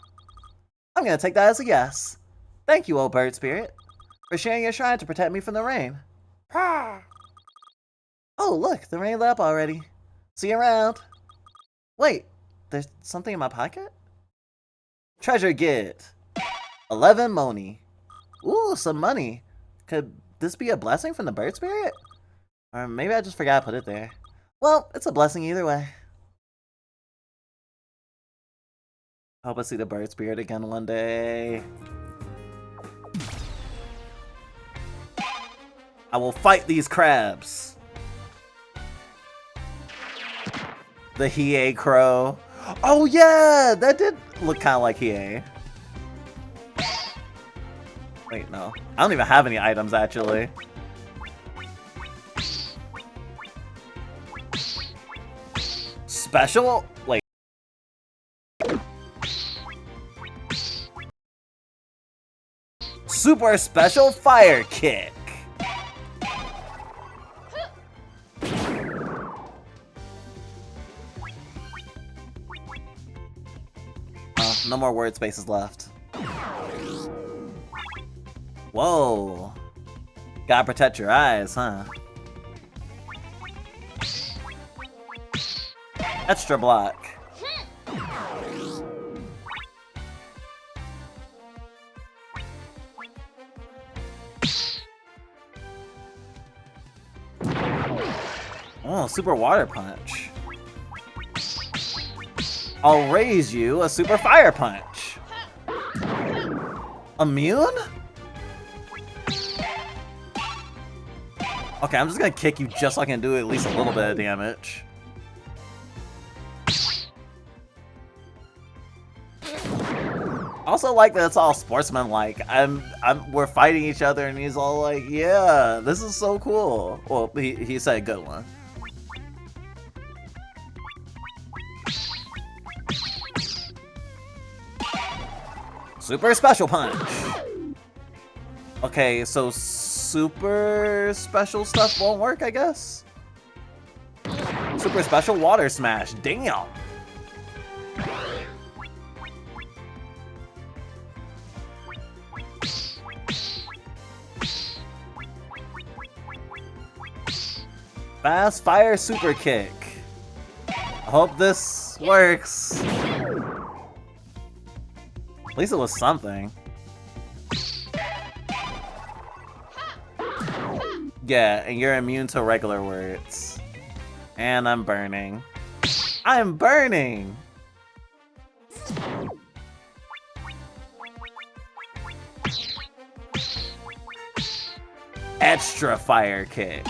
I'm gonna take that as a yes. Thank you, old bird spirit, for sharing your shrine to protect me from the rain. Ah! Oh, look, the rain let up already. See you around. Wait, there's something in my pocket? Treasure get. 11 money. Ooh, some money. Could this be a blessing from the bird spirit? Or maybe I just forgot to put it there. Well, it's a blessing either way. Hope I see the bird spirit again one day. I will fight these crabs. The Hiei crow. Oh yeah, that did look kind of like Hiei. Wait, no. I don't even have any items, actually. Special? Wait. Super special fire kick. No more word spaces left. Whoa. Gotta protect your eyes, huh? Extra block. Oh, super water punch. I'll raise you a super fire punch. Immune? Okay, I'm just gonna kick you just so I can do at least a little bit of damage. Also like that it's all sportsman-like. We're fighting each other and he's all like, yeah, this is so cool. Well, he said a good one. Super special punch. Okay, so super special stuff won't work, I guess. Super special water smash. Damn. Fast fire super kick. I hope this works. At least it was something. Yeah, and you're immune to regular words. And I'm burning. I'm burning! Extra fire kick.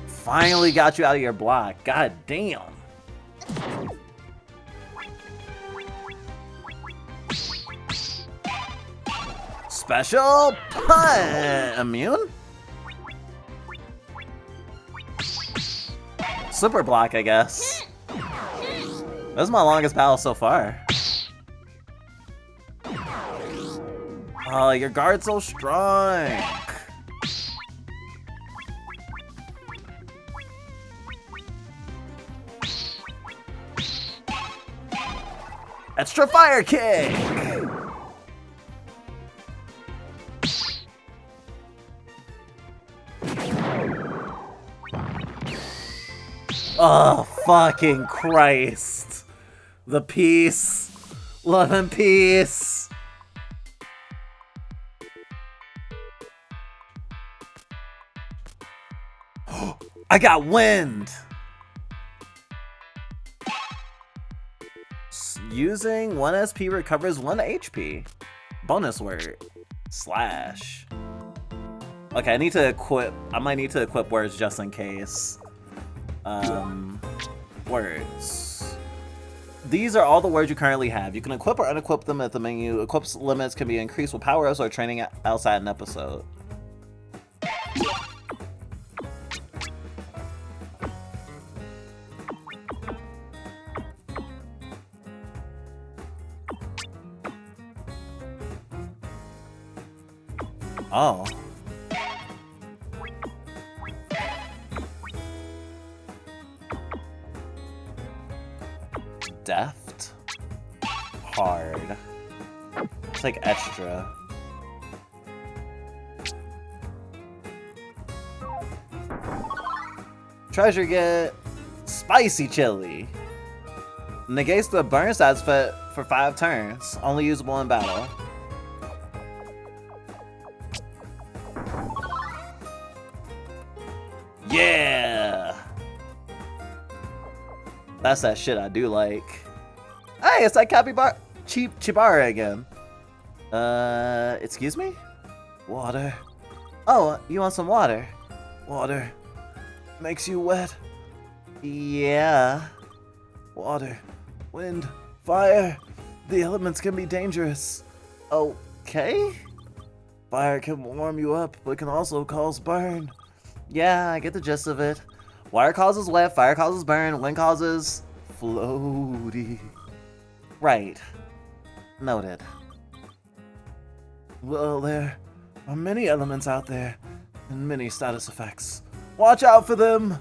Finally got you out of your block. God damn. Special punch. Immune? Super block, I guess. That's my longest battle so far. Oh, your guard's so strong. Extra fire kick! Oh, fucking Christ. The peace. Love and peace. I got wind! Using 1 SP recovers 1 HP. Bonus word. Slash. Okay, I might need to equip words just in case. Words. These are all the words you currently have. You can equip or unequip them at the menu. Equips limits can be increased with power-ups or training outside an episode. Oh. Deft. Hard. It's like extra. Treasure get spicy chili. Negates the burn side effect for 5 turns. Only usable in battle. Yeah! That's that shit I do like. Hey, it's that capybara Chibara again. Excuse me? Water. Oh, you want some water? Water. Makes you wet. Yeah. Water. Wind. Fire. The elements can be dangerous. Okay? Fire can warm you up, but can also cause burn. Yeah, I get the gist of it. Water causes wet, fire causes burn, wind causes floaty. Right. Noted. Well, there are many elements out there, and many status effects. Watch out for them!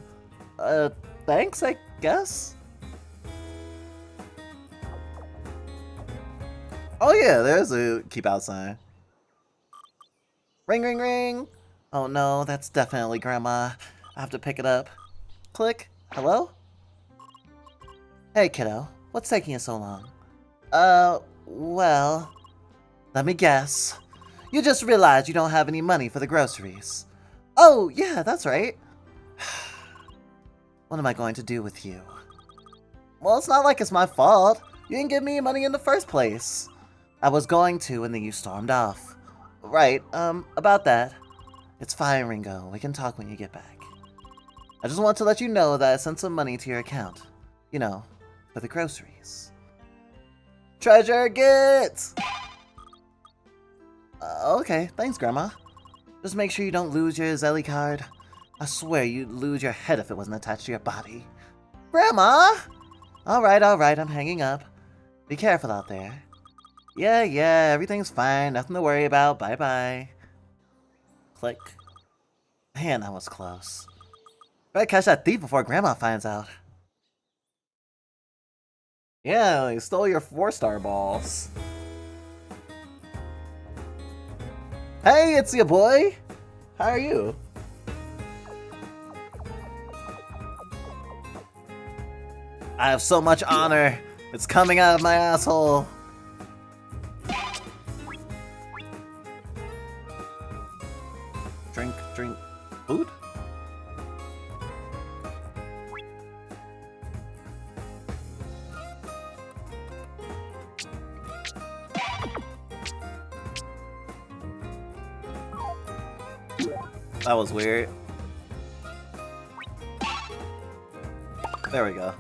Thanks, I guess? Oh yeah, there's a keep out sign. Ring, ring, ring! Oh no, that's definitely Grandma. I have to pick it up. Click. Hello? Hey kiddo, what's taking you so long? Well... Let me guess. You just realized you don't have any money for the groceries. Oh, yeah, that's right. What am I going to do with you? Well, it's not like it's my fault. You didn't give me money in the first place. I was going to, and then you stormed off. Right, about that. It's fine, Ringo. We can talk when you get back. I just want to let you know that I sent some money to your account. You know, for the groceries. Treasure get! Okay, thanks, Grandma. Just make sure you don't lose your Zelly card. I swear you'd lose your head if it wasn't attached to your body. Grandma! Alright, I'm hanging up. Be careful out there. Yeah, everything's fine. Nothing to worry about. Bye-bye. Click. Man, that was close. Better catch that thief before Grandma finds out. Yeah, he stole your 4-star balls. Hey, it's your boy! How are you? I have so much honor. It's coming out of my asshole. Drink, food? That was weird. There we go.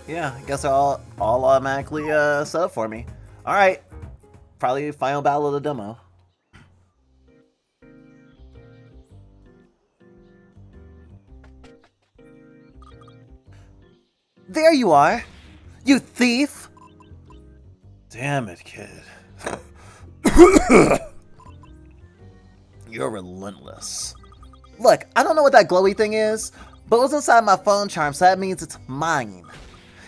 Yeah, I guess they're all automatically set up for me. Alright. Probably final battle of the demo. There you are! You thief! Damn it, kid. You're relentless. Look, I don't know what that glowy thing is, but it was inside my phone charm, so that means it's mine.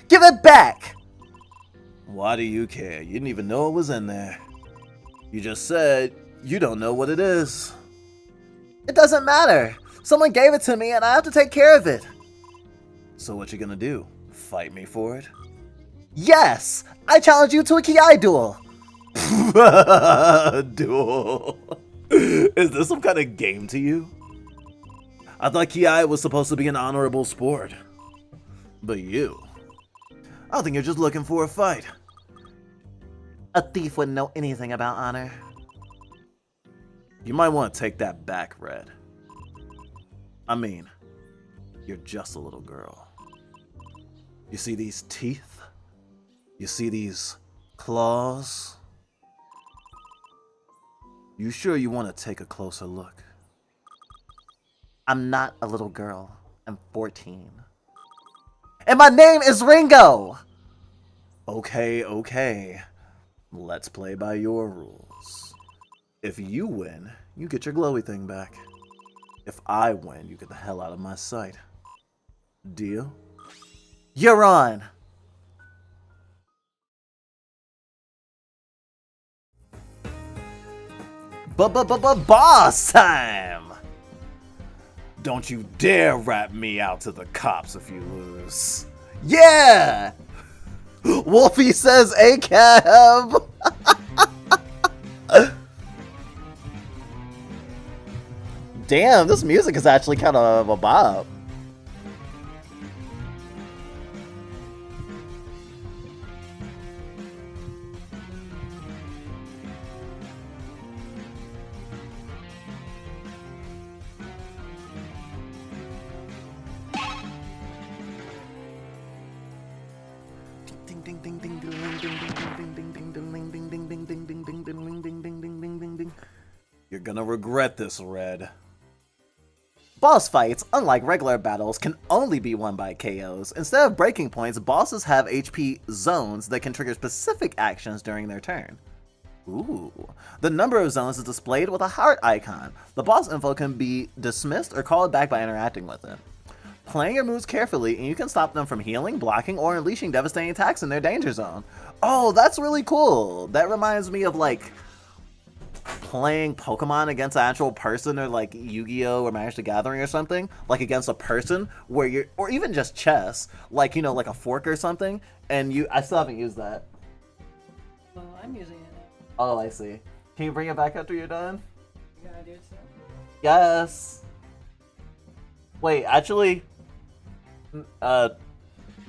Give it back! Why do you care? You didn't even know it was in there. You just said you don't know what it is. It doesn't matter. Someone gave it to me and I have to take care of it. So what you gonna do? Fight me for it? Yes! I challenge you to a Ki duel! Duel? Is this some kind of game to you? I thought Ki was supposed to be an honorable sport. But you... I think you're just looking for a fight. A thief wouldn't know anything about honor. You might want to take that back, Red. I mean, you're just a little girl. You see these teeth? You see these claws? You sure you want to take a closer look? I'm not a little girl. I'm 14. And my name is Ringo! Okay. Let's play by your rules. If you win, you get your glowy thing back. If I win, you get the hell out of my sight. Deal? You're on! Boss time! Don't you dare rat me out to the cops if you lose. Yeah! Wolfe says A-cab! Damn, this music is actually kind of a bop. You're gonna regret this, Red. Boss fights, unlike regular battles, can only be won by KOs. Instead of breaking points, bosses have HP zones that can trigger specific actions during their turn. Ooh. The number of zones is displayed with a heart icon. The boss info can be dismissed or called back by interacting with it. Playing your moves carefully, and you can stop them from healing, blocking, or unleashing devastating attacks in their danger zone. Oh, that's really cool. That reminds me of, like, playing Pokemon against an actual person, or like Yu-Gi-Oh! Or Magic the Gathering or something, like against a person where you're, or even just chess, like, you know, like a fork or something, and I still haven't used that. Well, I'm using it now. Oh, I see. Can you bring it back after you're done? You gotta do it soon? Yes. Wait, actually,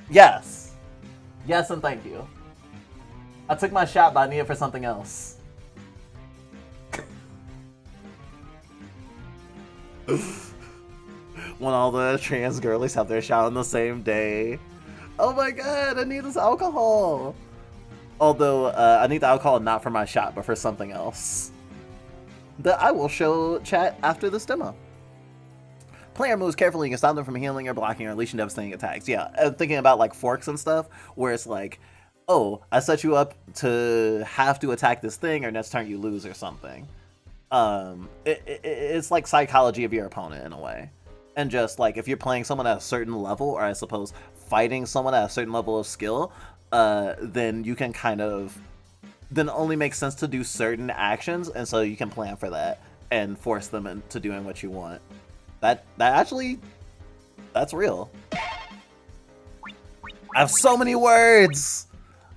yes. Yes, and thank you. I took my shot, but I need it for something else. When all the trans girlies have their shot on the same day. Oh my god, I need this alcohol. Although, I need the alcohol not for my shot, but for something else that I will show chat after this demo. Player moves carefully, you can stop them from healing or blocking or unleashing devastating attacks. Yeah, I'm thinking about like forks and stuff, where it's like, oh, I set you up to have to attack this thing, or next turn you lose or something. It's like psychology of your opponent in a way. And just like if you're playing someone at a certain level, or I suppose fighting someone at a certain level of skill, then you can kind of, then it only makes sense to do certain actions, and so you can plan for that and force them into doing what you want. That actually, that's real. I have so many words!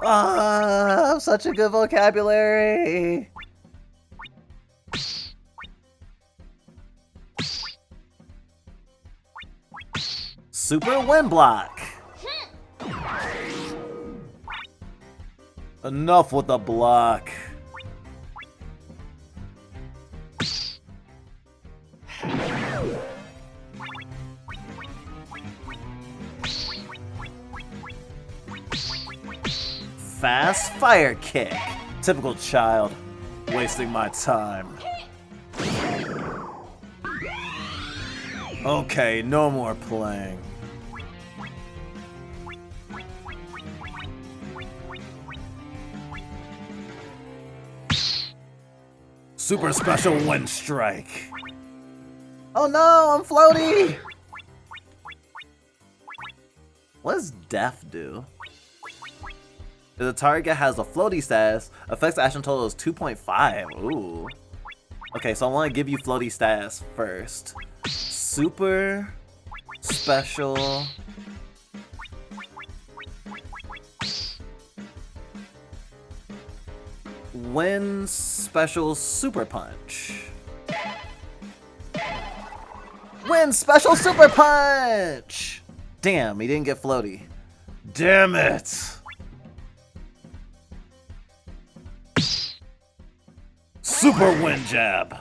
I have such a good vocabulary! Super wind block! Enough with the block. Fast fire kick. Typical child. Wasting my time. Okay, no more playing. Super special wind strike. Oh no, I'm floaty! What does death do? If the target has a floaty status, effects action total is 2.5. Ooh. Okay, so I want to give you floaty status first. Super special wind special super punch. Wind special super punch! Damn, he didn't get floaty. Damn it! Super wind jab!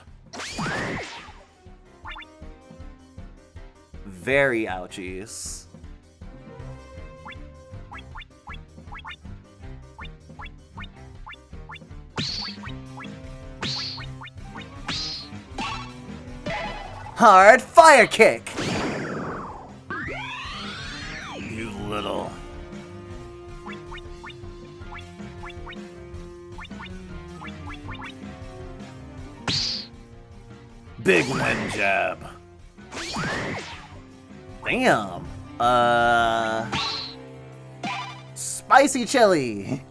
Very ouchies. Hard fire kick! You little... Big wind jab. Damn. Spicy chili.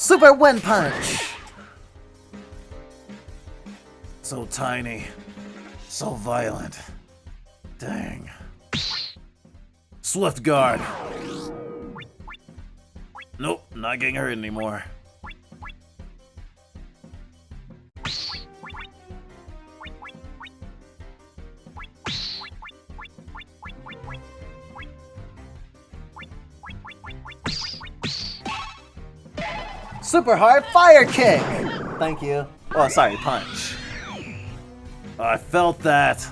Super wind punch! So tiny. So violent. Dang. Swift guard. Nope, not getting hurt anymore. Super hard fire kick! Thank you. Oh, sorry, punch. I felt that.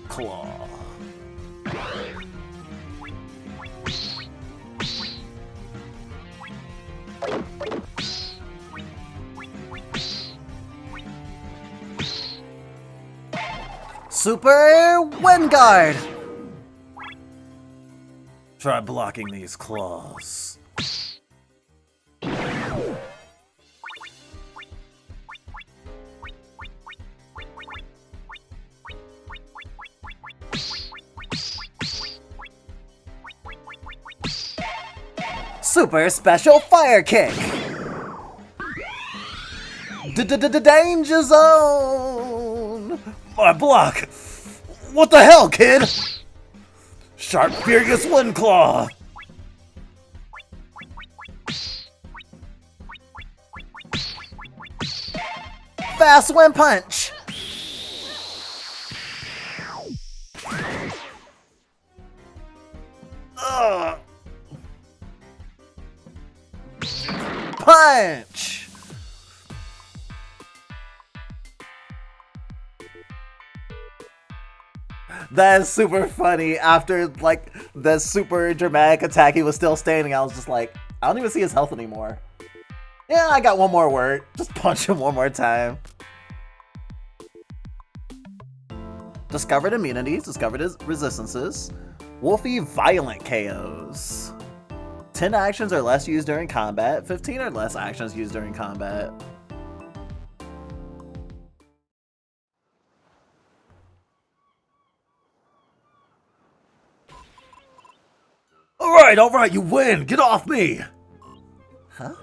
Claw. Super wind guard! Try blocking these claws. Super special fire kick! Danger zone! My block! What the hell, kid? Sharp, furious wind claw! Fast wind punch! Ugh. Punch! That is super funny. After, like, the super dramatic attack, he was still standing. I was just like, I don't even see his health anymore. Yeah, I got one more word. Just punch him one more time. Discovered immunities, discovered his resistances. Wolfe violent KOs. 10 actions or less used during combat. 15 or less actions used during combat. Alright, you win! Get off me! Huh?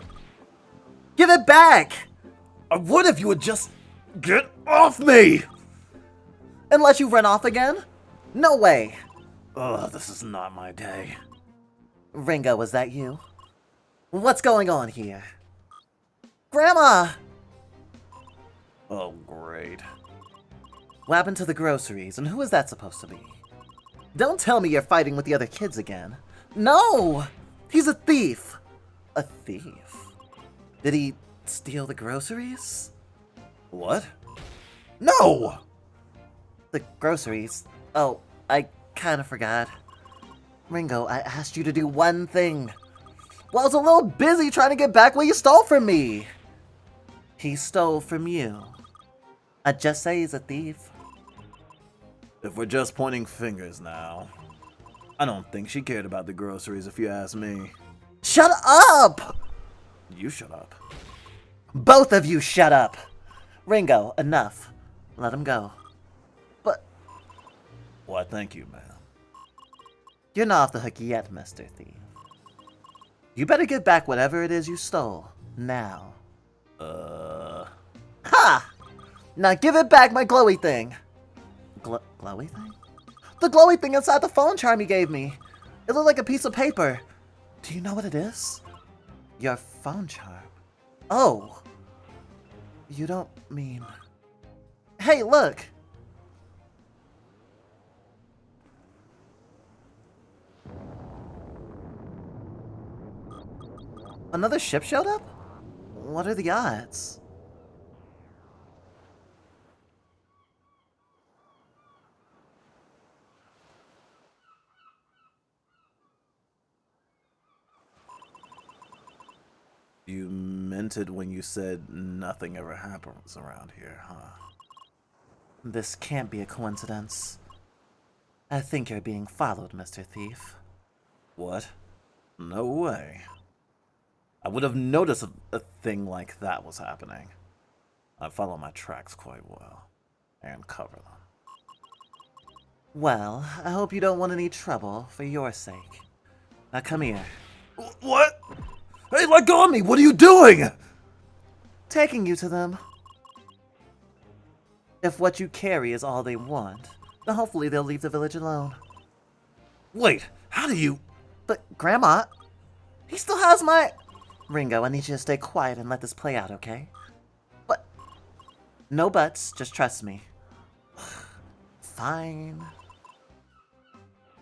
Give it back! I would if you would just get off me! And let you run off again? No way! Ugh, this is not my day. Ringo, was that you? What's going on here? Grandma! Oh, great. What happened to the groceries, and who is that supposed to be? Don't tell me you're fighting with the other kids again. No! He's a thief! A thief? Did he steal the groceries? What? No! The groceries? Oh, I kinda forgot. Ringo, I asked you to do one thing. Well, I was a little busy trying to get back what you stole from me. He stole from you. I'd just say he's a thief. If we're just pointing fingers now, I don't think she cared about the groceries if you ask me. Shut up! You shut up. Both of you shut up! Ringo, enough. Let him go. But... Why, thank you, ma'am. You're not off the hook yet, Mr. Thief. You better give back whatever it is you stole. Now. Ha! Now give it back, my glowy thing. Glowy thing? The glowy thing inside the phone charm you gave me. It looked like a piece of paper. Do you know what it is? Your phone charm. Oh. You don't mean... Hey, look! Another ship showed up? What are the odds? You meant it when you said nothing ever happens around here, huh? This can't be a coincidence. I think you're being followed, Mr. Thief. What? No way. I would have noticed a thing like that was happening. I follow my tracks quite well, and cover them. Well, I hope you don't want any trouble for your sake. Now come here. What? Hey, let go of me! What are you doing? Taking you to them. If what you carry is all they want, then hopefully they'll leave the village alone. Wait, how do you... But, Grandma, he still has my... Ringo, I need you to stay quiet and let this play out, okay? But... No buts, just trust me. Fine.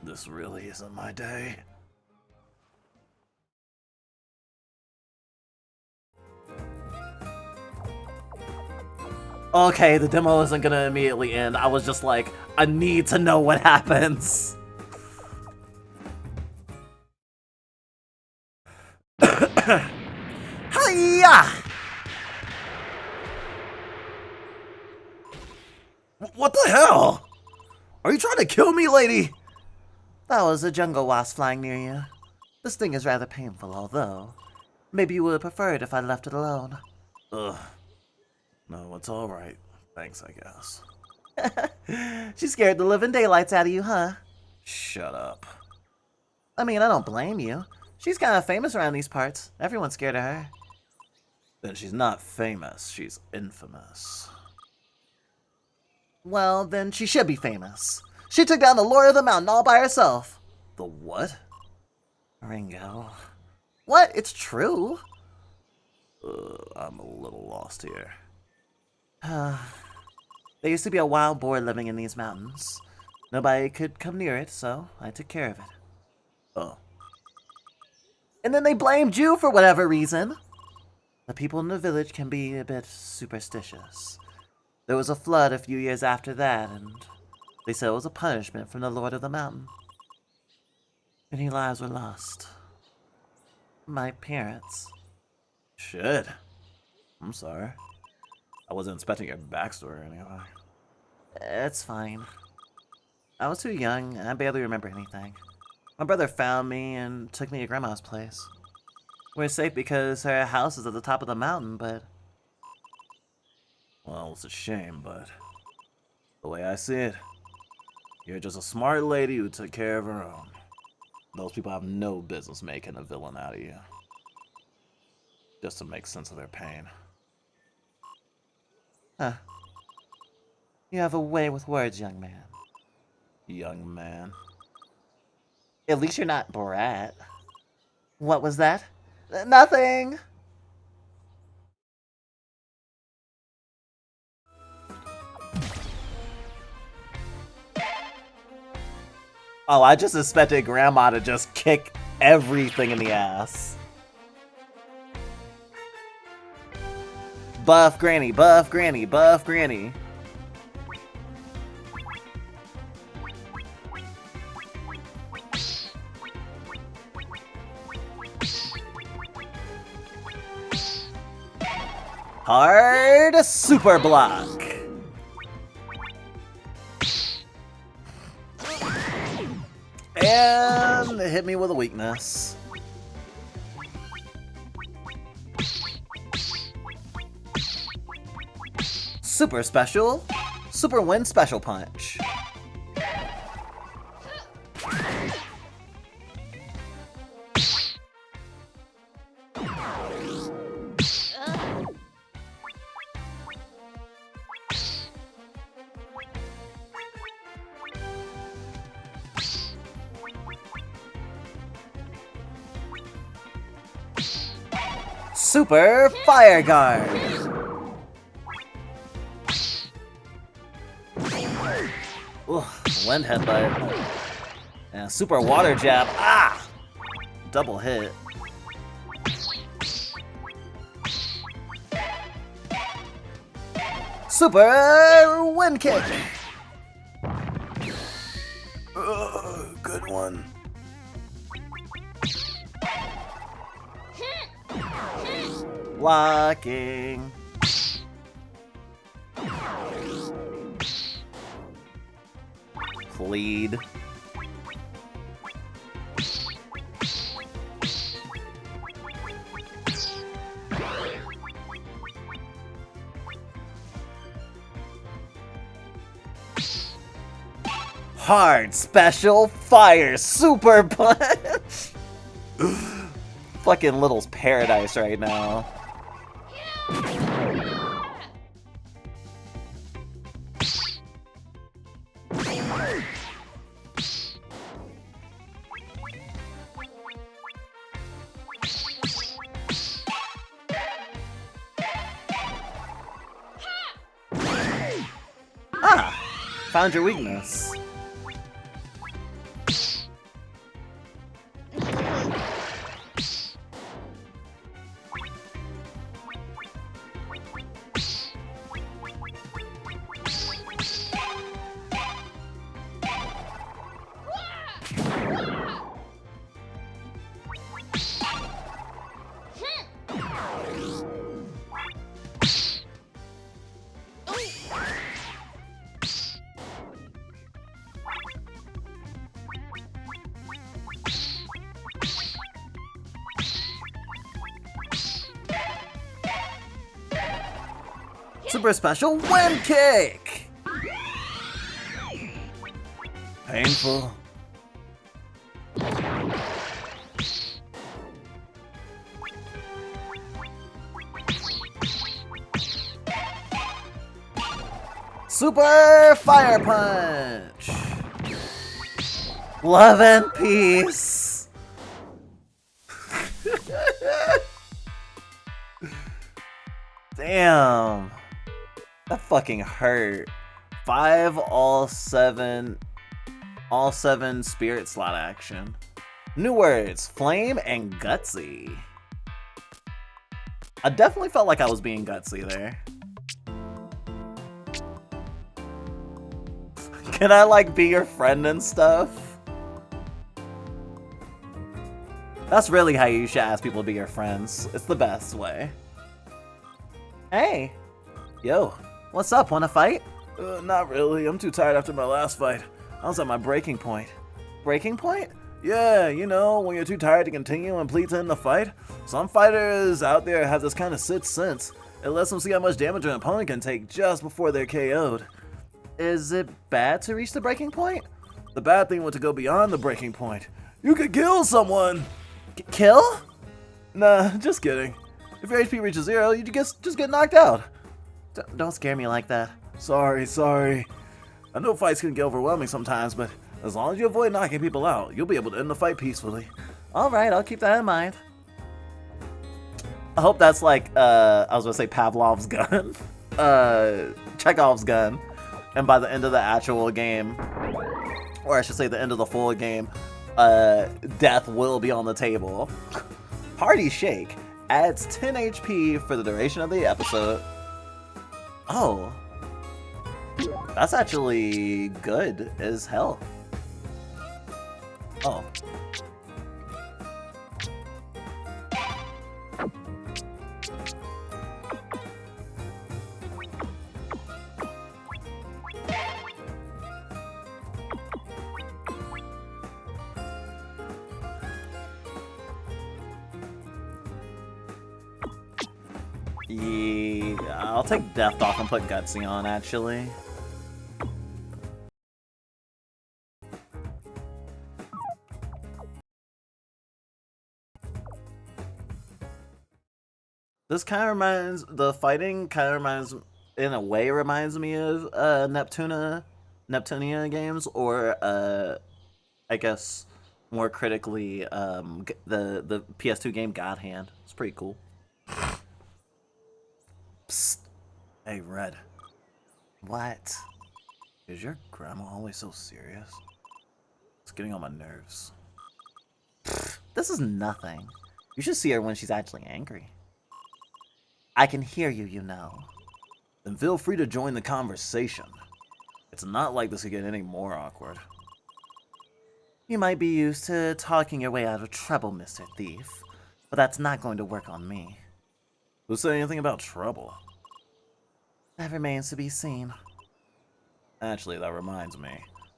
This really isn't my day. Okay, the demo isn't gonna immediately end. I was just like, I need to know what happens. Hiya! What the hell? Are you trying to kill me, lady? That was a jungle wasp flying near you. This thing is rather painful, although maybe you would have preferred if I left it alone. Ugh. No, it's alright. Thanks, I guess. She scared the living daylights out of you, huh? Shut up. I mean, I don't blame you. She's kind of famous around these parts. Everyone's scared of her. Then she's not famous. She's infamous. Well, then she should be famous. She took down the Lord of the Mountain all by herself. The what? Ringo. What? It's true. I'm a little lost here. There used to be a wild boar living in these mountains. Nobody could come near it, so I took care of it. Oh. And then they blamed you for whatever reason. The people in the village can be a bit superstitious. There was a flood a few years after that, and they said it was a punishment from the Lord of the Mountain. Many lives were lost. My parents. Shit. I'm sorry. I wasn't expecting your backstory anyway. It's fine. I was too young, and I barely remember anything. My brother found me and took me to Grandma's place. We're safe because her house is at the top of the mountain, but... Well, it's a shame, but... The way I see it, you're just a smart lady who took care of her own. Those people have no business making a villain out of you. Just to make sense of their pain. Huh. You have a way with words, young man. Young man? At least you're not Brat. What was that? Nothing! Oh, I just expected Grandma to just kick everything in the ass. Buff Granny, buff Granny, buff Granny. Hard super block. And hit me with a weakness. Super special. Super wind special punch. Super Fire Guard. Ooh, wind headbutt. And super water jab. Ah! Double hit. Super wind kick. Good one. Blocking. Plead. Hard special fire super punch. Fucking Little's paradise right now. Ah, found your weakness. Super special wind kick! Painful. Super fire punch! Love and peace! Damn. That fucking hurt. 5 all 7 spirit slot action. New words, flame and gutsy. I definitely felt like I was being gutsy there. Can I like be your friend and stuff? That's really how you should ask people to be your friends. It's the best way. Hey. Yo. What's up, wanna fight? Not really, I'm too tired after my last fight. I was at my breaking point. Breaking point? Yeah, you know, when you're too tired to continue and plead to end the fight. Some fighters out there have this kind of sixth sense. It lets them see how much damage an opponent can take just before they're KO'd. Is it bad to reach the breaking point? The bad thing was to go beyond the breaking point. You could kill someone! Kill? Nah, just kidding. If your HP reaches 0, you just get knocked out. Don't scare me like that. Sorry. I know fights can get overwhelming sometimes, but as long as you avoid knocking people out, you'll be able to end the fight peacefully. Alright, I'll keep that in mind. I hope that's like, I was gonna say Pavlov's gun. Chekhov's gun. And by the end of the actual game, or I should say the end of the full game, death will be on the table. Hearty Shake adds 10 HP for the duration of the episode. Oh, that's actually good as hell. Oh. Yeah, I'll take Death off and put Gutsy on, actually. This kind of reminds, the fighting kind of reminds, in a way reminds me of Neptunia games, or I guess more critically, the PS2 game God Hand. It's pretty cool. Psst. Hey, Red. What? Is your grandma always so serious? It's getting on my nerves. This is nothing. You should see her when she's actually angry. I can hear you, you know. Then feel free to join the conversation. It's not like this could get any more awkward. You might be used to talking your way out of trouble, Mr. Thief, but that's not going to work on me. Who said anything about trouble? That remains to be seen. Actually, that reminds me.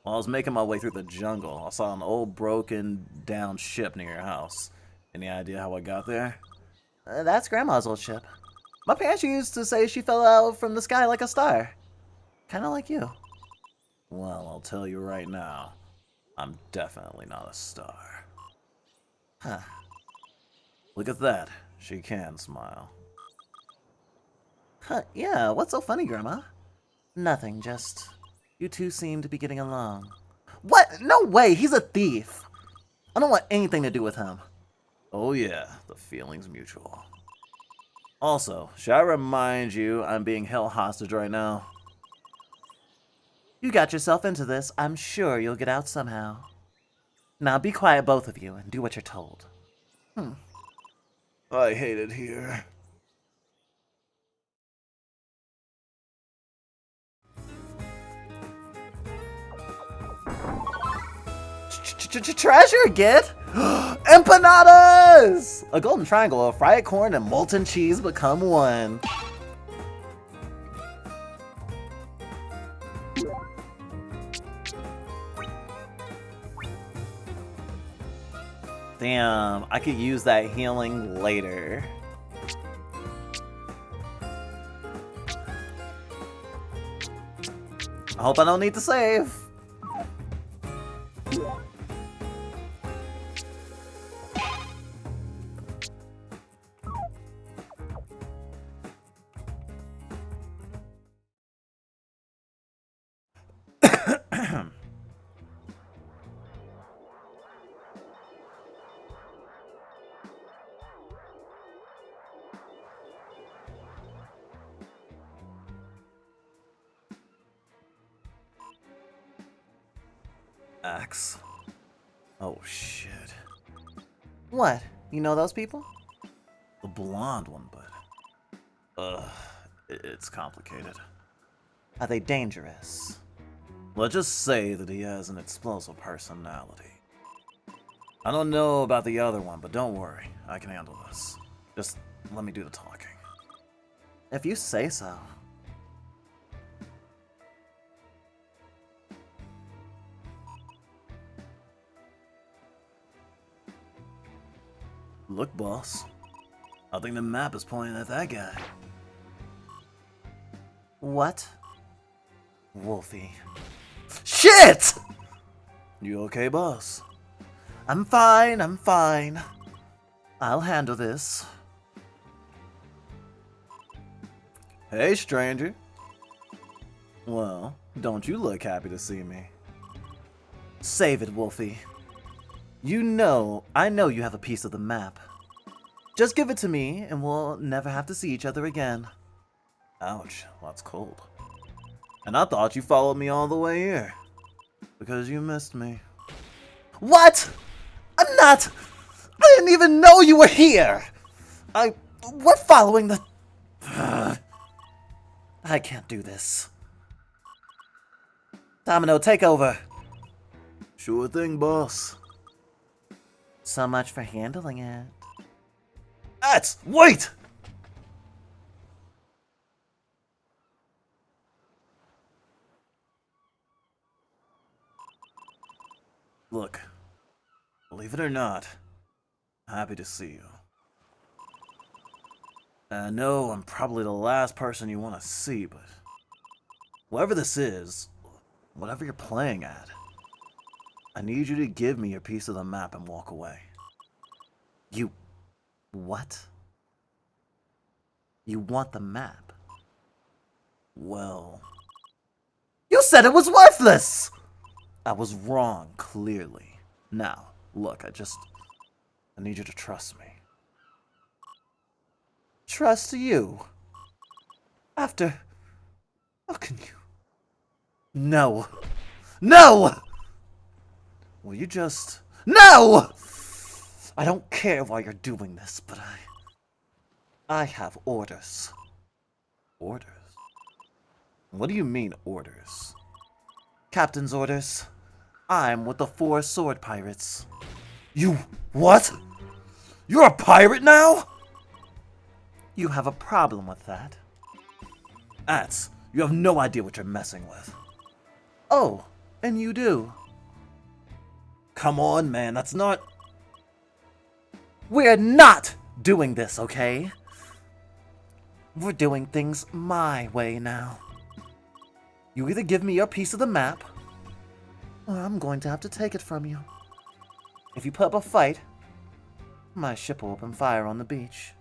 While I was making my way through the jungle, I saw an old broken down ship near your house. Any idea how I got there? That's Grandma's old ship. My parents used to say she fell out from the sky like a star. Kinda like you. Well, I'll tell you right now. I'm definitely not a star. Huh. Look at that. She can smile. Huh, yeah, what's so funny, Grandma? Nothing, just... You two seem to be getting along. What? No way, he's a thief! I don't want anything to do with him. Oh yeah, the feeling's mutual. Also, should I remind you I'm being held hostage right now? You got yourself into this. I'm sure you'll get out somehow. Now be quiet, both of you, and do what you're told. I hate it here. Treasure get? Empanadas! A golden triangle of fried corn and molten cheese become one. Damn, I could use that healing later. I hope I don't need to save. Axe. Oh shit. What? You know those people? The blonde one, but... it's complicated. Are they dangerous? Let's just say that he has an explosive personality. I don't know about the other one, but don't worry. I can handle this. Just let me do the talking. If you say so. Look, boss. I think the map is pointing at that guy. What? Wolfie. Shit! You okay, boss? I'm fine, I'm fine. I'll handle this. Hey, stranger. Well, don't you look happy to see me. Save it, Wolfie. I know you have a piece of the map. Just give it to me, and we'll never have to see each other again. Ouch, that's cold. And I thought you followed me all the way here. Because you missed me. What? I'm not! I didn't even know you were here! We're following the... I can't do this. Domino, take over. Sure thing, boss. So much for handling it. Wait! Look, believe it or not, I'm happy to see you. I know I'm probably the last person you want to see, but whoever this is, whatever you're playing at, I need you to give me your piece of the map and walk away. You... what? You want the map? Well... You said it was worthless! I was wrong, clearly. Now, look, I need you to trust me. trust you? After... How can you... No. No! Will you just... No! I don't care why you're doing this, but I have orders. Orders? What do you mean, orders? Captain's orders. I'm with the 4 sword pirates. You... what? You're a pirate now? You have a problem with that? Ats, you have no idea what you're messing with. Oh, and you do. Come on, man, that's not... We're not doing this, okay? We're doing things my way now. You either give me your piece of the map, or I'm going to have to take it from you. If you put up a fight, my ship will open fire on the beach.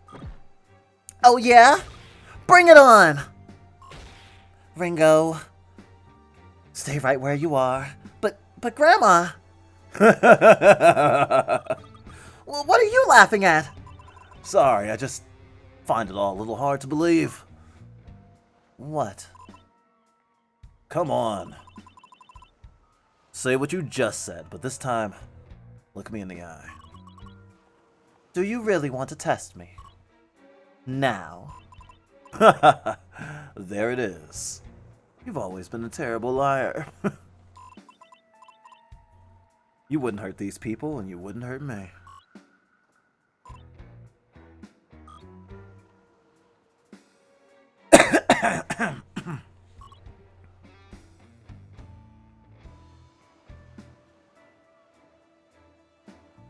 Oh yeah? Bring it on! Ringo, stay right where you are. But Grandma! Well, what are you laughing at? Sorry, I just find it all a little hard to believe. What? Come on. Say what you just said, but this time, look me in the eye. Do you really want to test me? Now? There it is. You've always been a terrible liar. You wouldn't hurt these people, and you wouldn't hurt me.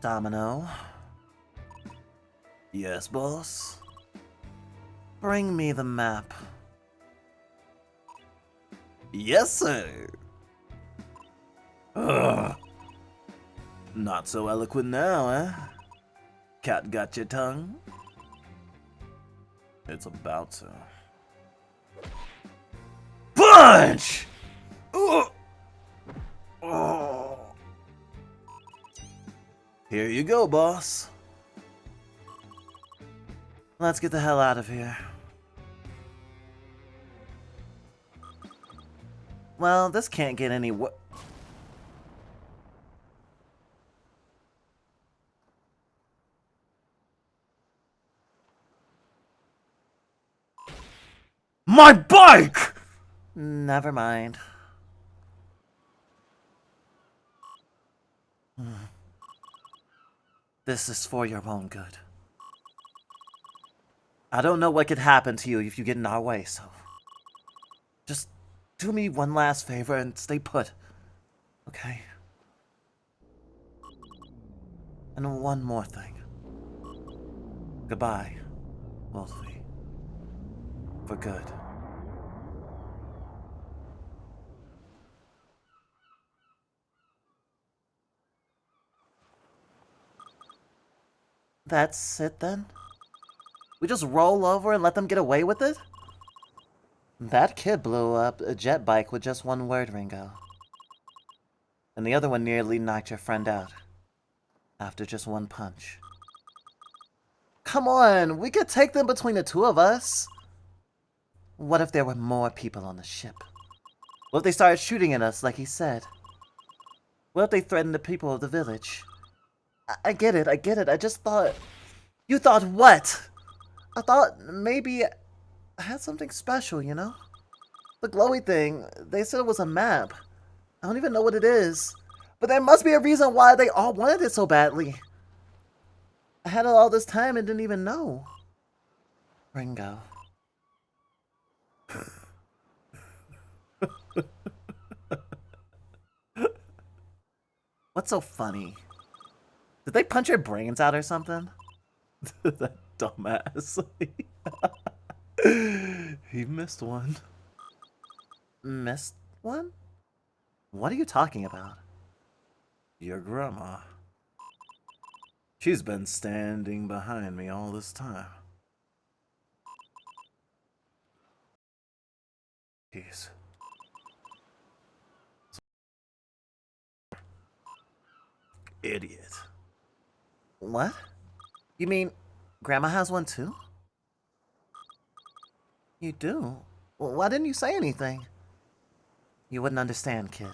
Domino? Yes, boss? Bring me the map. Yes, sir! Ugh. Not so eloquent now, eh? Cat got your tongue? It's about to. Punch! Ugh. Oh. Here you go, boss. Let's get the hell out of here. Well, this can't get any wo- My bike! Never mind. This is for your own good. I don't know what could happen to you if you get in our way, so... just do me one last favor and stay put. Okay? And one more thing. Goodbye, Wolfe. For good. That's it then? We just roll over and let them get away with it? That kid blew up a jet bike with just one word, Ringo. And the other one nearly knocked your friend out. After just one punch. Come on, we could take them between the two of us. What if there were more people on the ship? What if they started shooting at us like he said? What if they threatened the people of the village? I get it, I just thought... You thought what? I thought maybe I had something special, you know? The glowy thing, they said it was a map. I don't even know what it is. But there must be a reason why they all wanted it so badly. I had it all this time and didn't even know. Ringo. What's so funny? Did they punch your brains out or something? That dumbass. He missed one. Missed one? What are you talking about? Your grandma. She's been standing behind me all this time. Jeez. Idiot. What? You mean Grandma has one too? You do? Well, why didn't you say anything? You wouldn't understand, kid.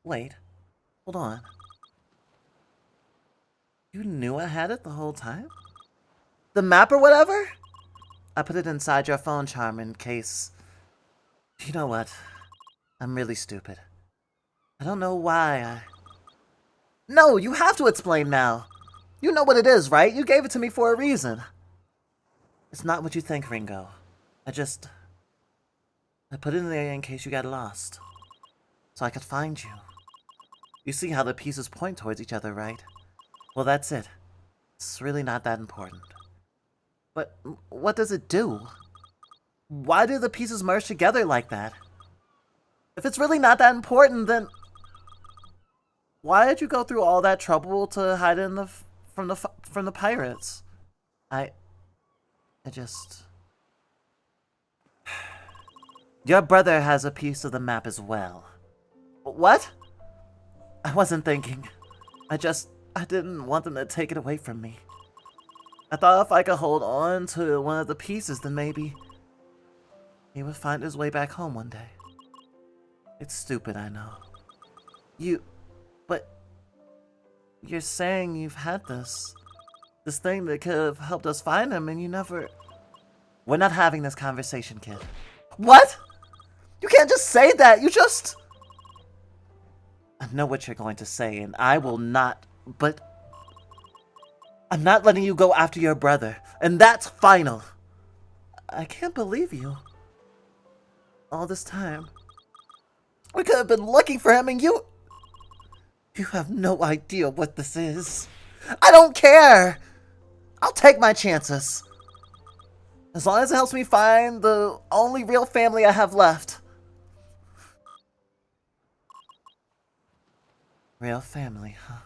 Wait, hold on. You knew I had it the whole time? The map or whatever? I put it inside your phone charm in case... You know what? I'm really stupid. I don't know why I... No, you have to explain now. You know what it is, right? You gave it to me for a reason. It's not what you think, Ringo. I put it in there in case you got lost. So I could find you. You see how the pieces point towards each other, right? Well, that's it. It's really not that important. But what does it do? Why do the pieces merge together like that? If it's really not that important, then... Why did you go through all that trouble to hide it from the pirates? I just... Your brother has a piece of the map as well. What? I wasn't thinking. I didn't want them to take it away from me. I thought if I could hold on to one of the pieces, then maybe he would find his way back home one day. It's stupid, I know. But you're saying you've had this thing that could have helped us find him, and you never... We're not having this conversation, kid. What? You can't just say that, you just... I know what you're going to say, and I will not, but... I'm not letting you go after your brother, and that's final. I can't believe you. All this time. We could have been looking for him, and you... You have no idea what this is. I don't care! I'll take my chances. As long as it helps me find the only real family I have left. Real family, huh?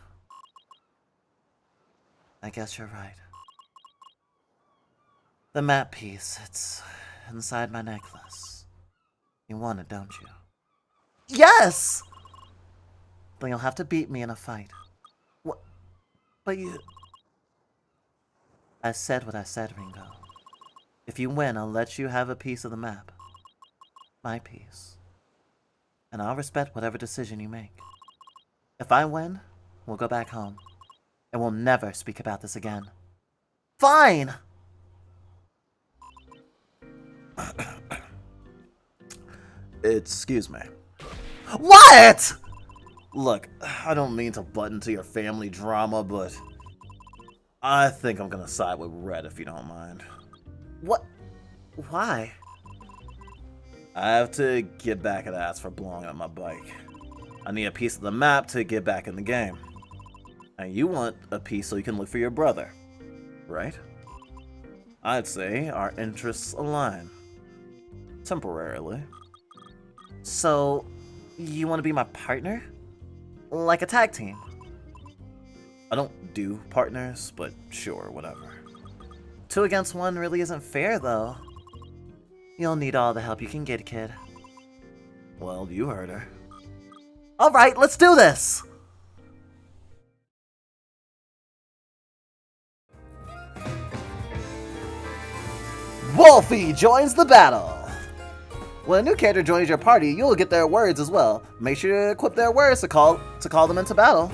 I guess you're right. The map piece, it's inside my necklace. You want it, don't you? Yes! Then you'll have to beat me in a fight. What? But you... I said what I said, Ringo. If you win, I'll let you have a piece of the map. My piece. And I'll respect whatever decision you make. If I win, we'll go back home. And we'll never speak about this again. Fine! Excuse me. What?! Look, I don't mean to butt into your family drama, but... I think I'm gonna side with Red if you don't mind. What? Why? I have to get back at ass for blowing up my bike. I need a piece of the map to get back in the game. And you want a piece so you can look for your brother, right? I'd say our interests align. Temporarily. So, you want to be my partner? Like a tag team? I don't do partners, but sure, whatever. 2 against 1 really isn't fair, though. You'll need all the help you can get, kid. Well, you heard her. Alright, let's do this! Wolfe joins the battle! When a new character joins your party, you'll get their words as well. Make sure to equip their words to call them into battle.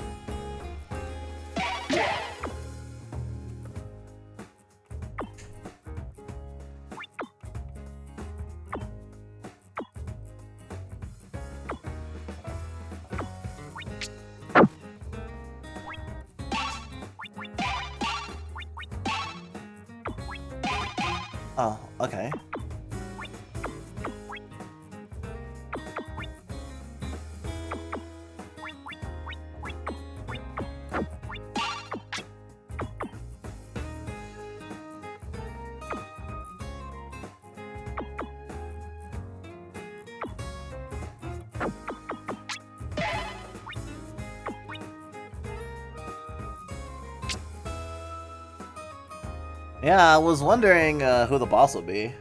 Oh, okay. Yeah, I was wondering who the boss would be.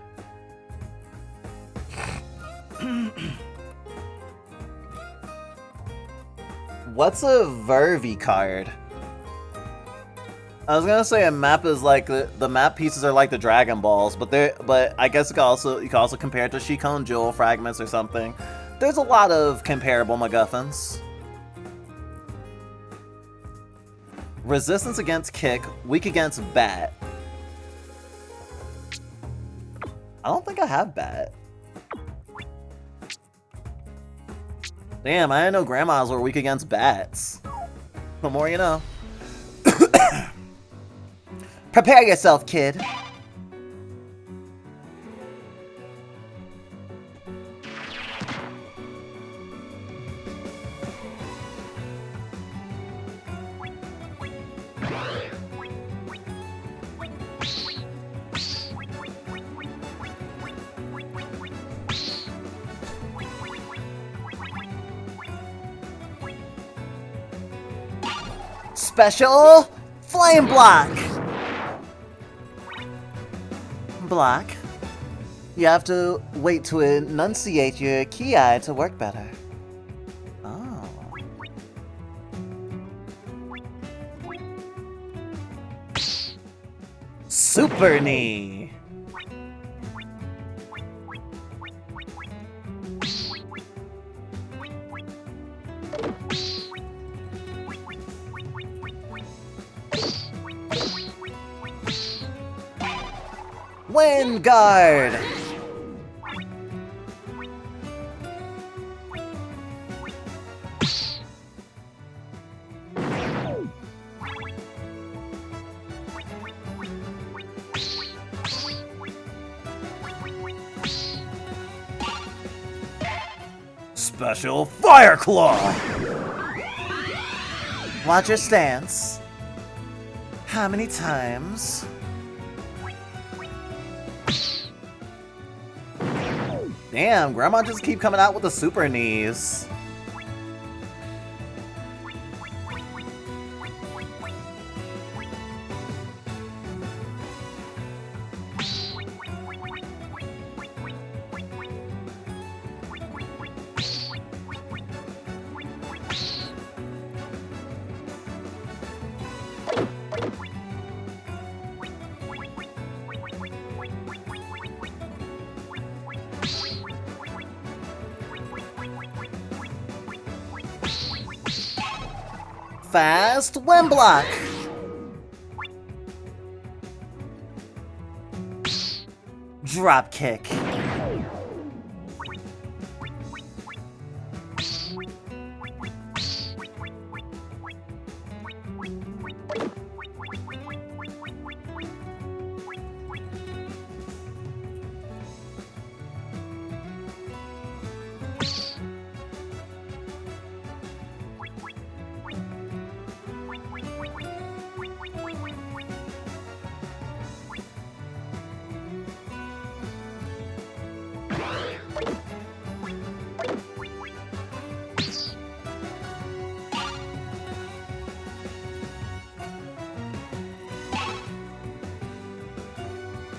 What's a Vervy card? I was gonna say a map is like the map pieces are like the Dragon Balls, but I guess you can also compare it to Shikon Jewel fragments or something. There's a lot of comparable MacGuffins. Resistance against kick, weak against bat. I don't think I have bat. Damn, I didn't know grandmas were weak against bats. The more you know. Prepare yourself, kid. Special flame block. Block. You have to wait to enunciate your ki to work better. Oh. Super knee. Wind guard. Special fire claw. Watch your stance. How many times? Damn, Grandma just keep coming out with the super knees. Fast wind block. Drop kick.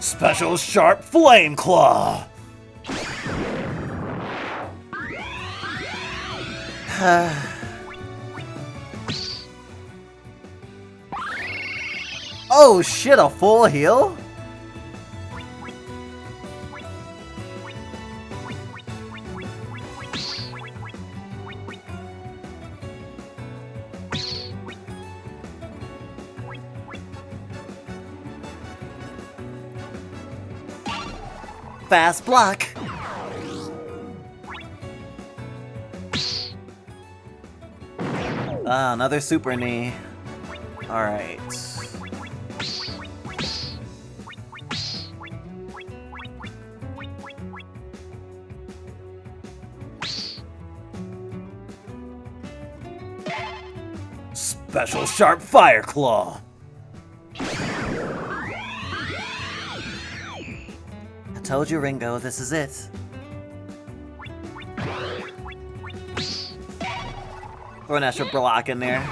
Special sharp flame claw. Oh shit, a full heal? Fast block. Ah, another super knee. Alright. Special sharp fire claw. I told you, Ringo, this is it. Throw an extra block in there.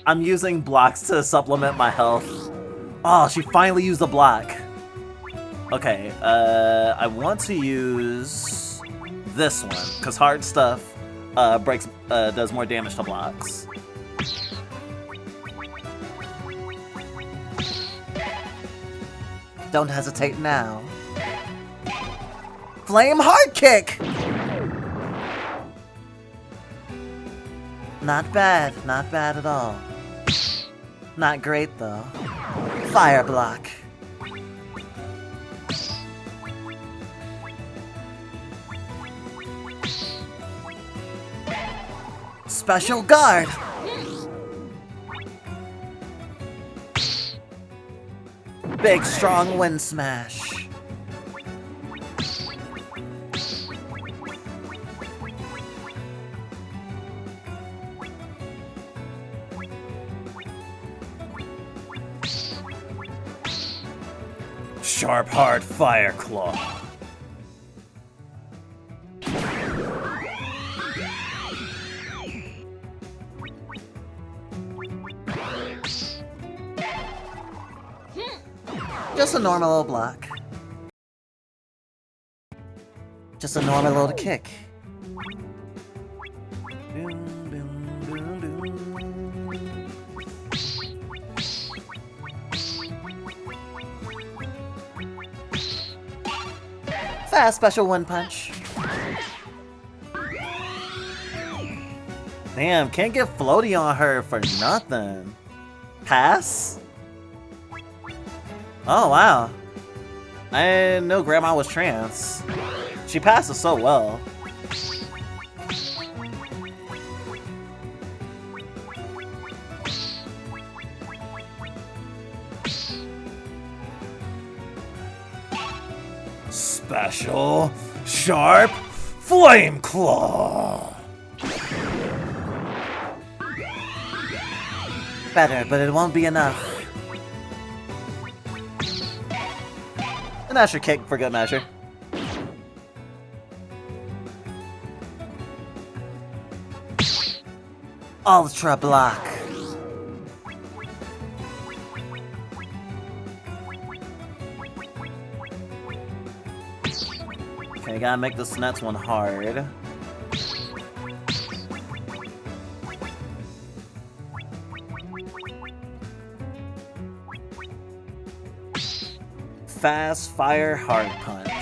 I'm using blocks to supplement my health. Oh, she finally used a block. Okay, I want to use this one, because hard stuff does more damage to blocks. Don't hesitate now. Flame Heart Kick! Not bad at all. Not great though. Fire Block. Special Guard! Big strong Wind Smash. Sharp Hard Fire Claw. Just a normal old block. Just a normal old kick. Fast special one punch. Damn, can't get floaty on her for nothing. Pass? Oh, wow. I didn't know Grandma was trans. She passes so well. Special Sharp Flame Claw. Better, but it won't be enough. An Asher kick for good measure. Ultra block. Okay, gotta make this next one hard. Fast Fire Hard Punch.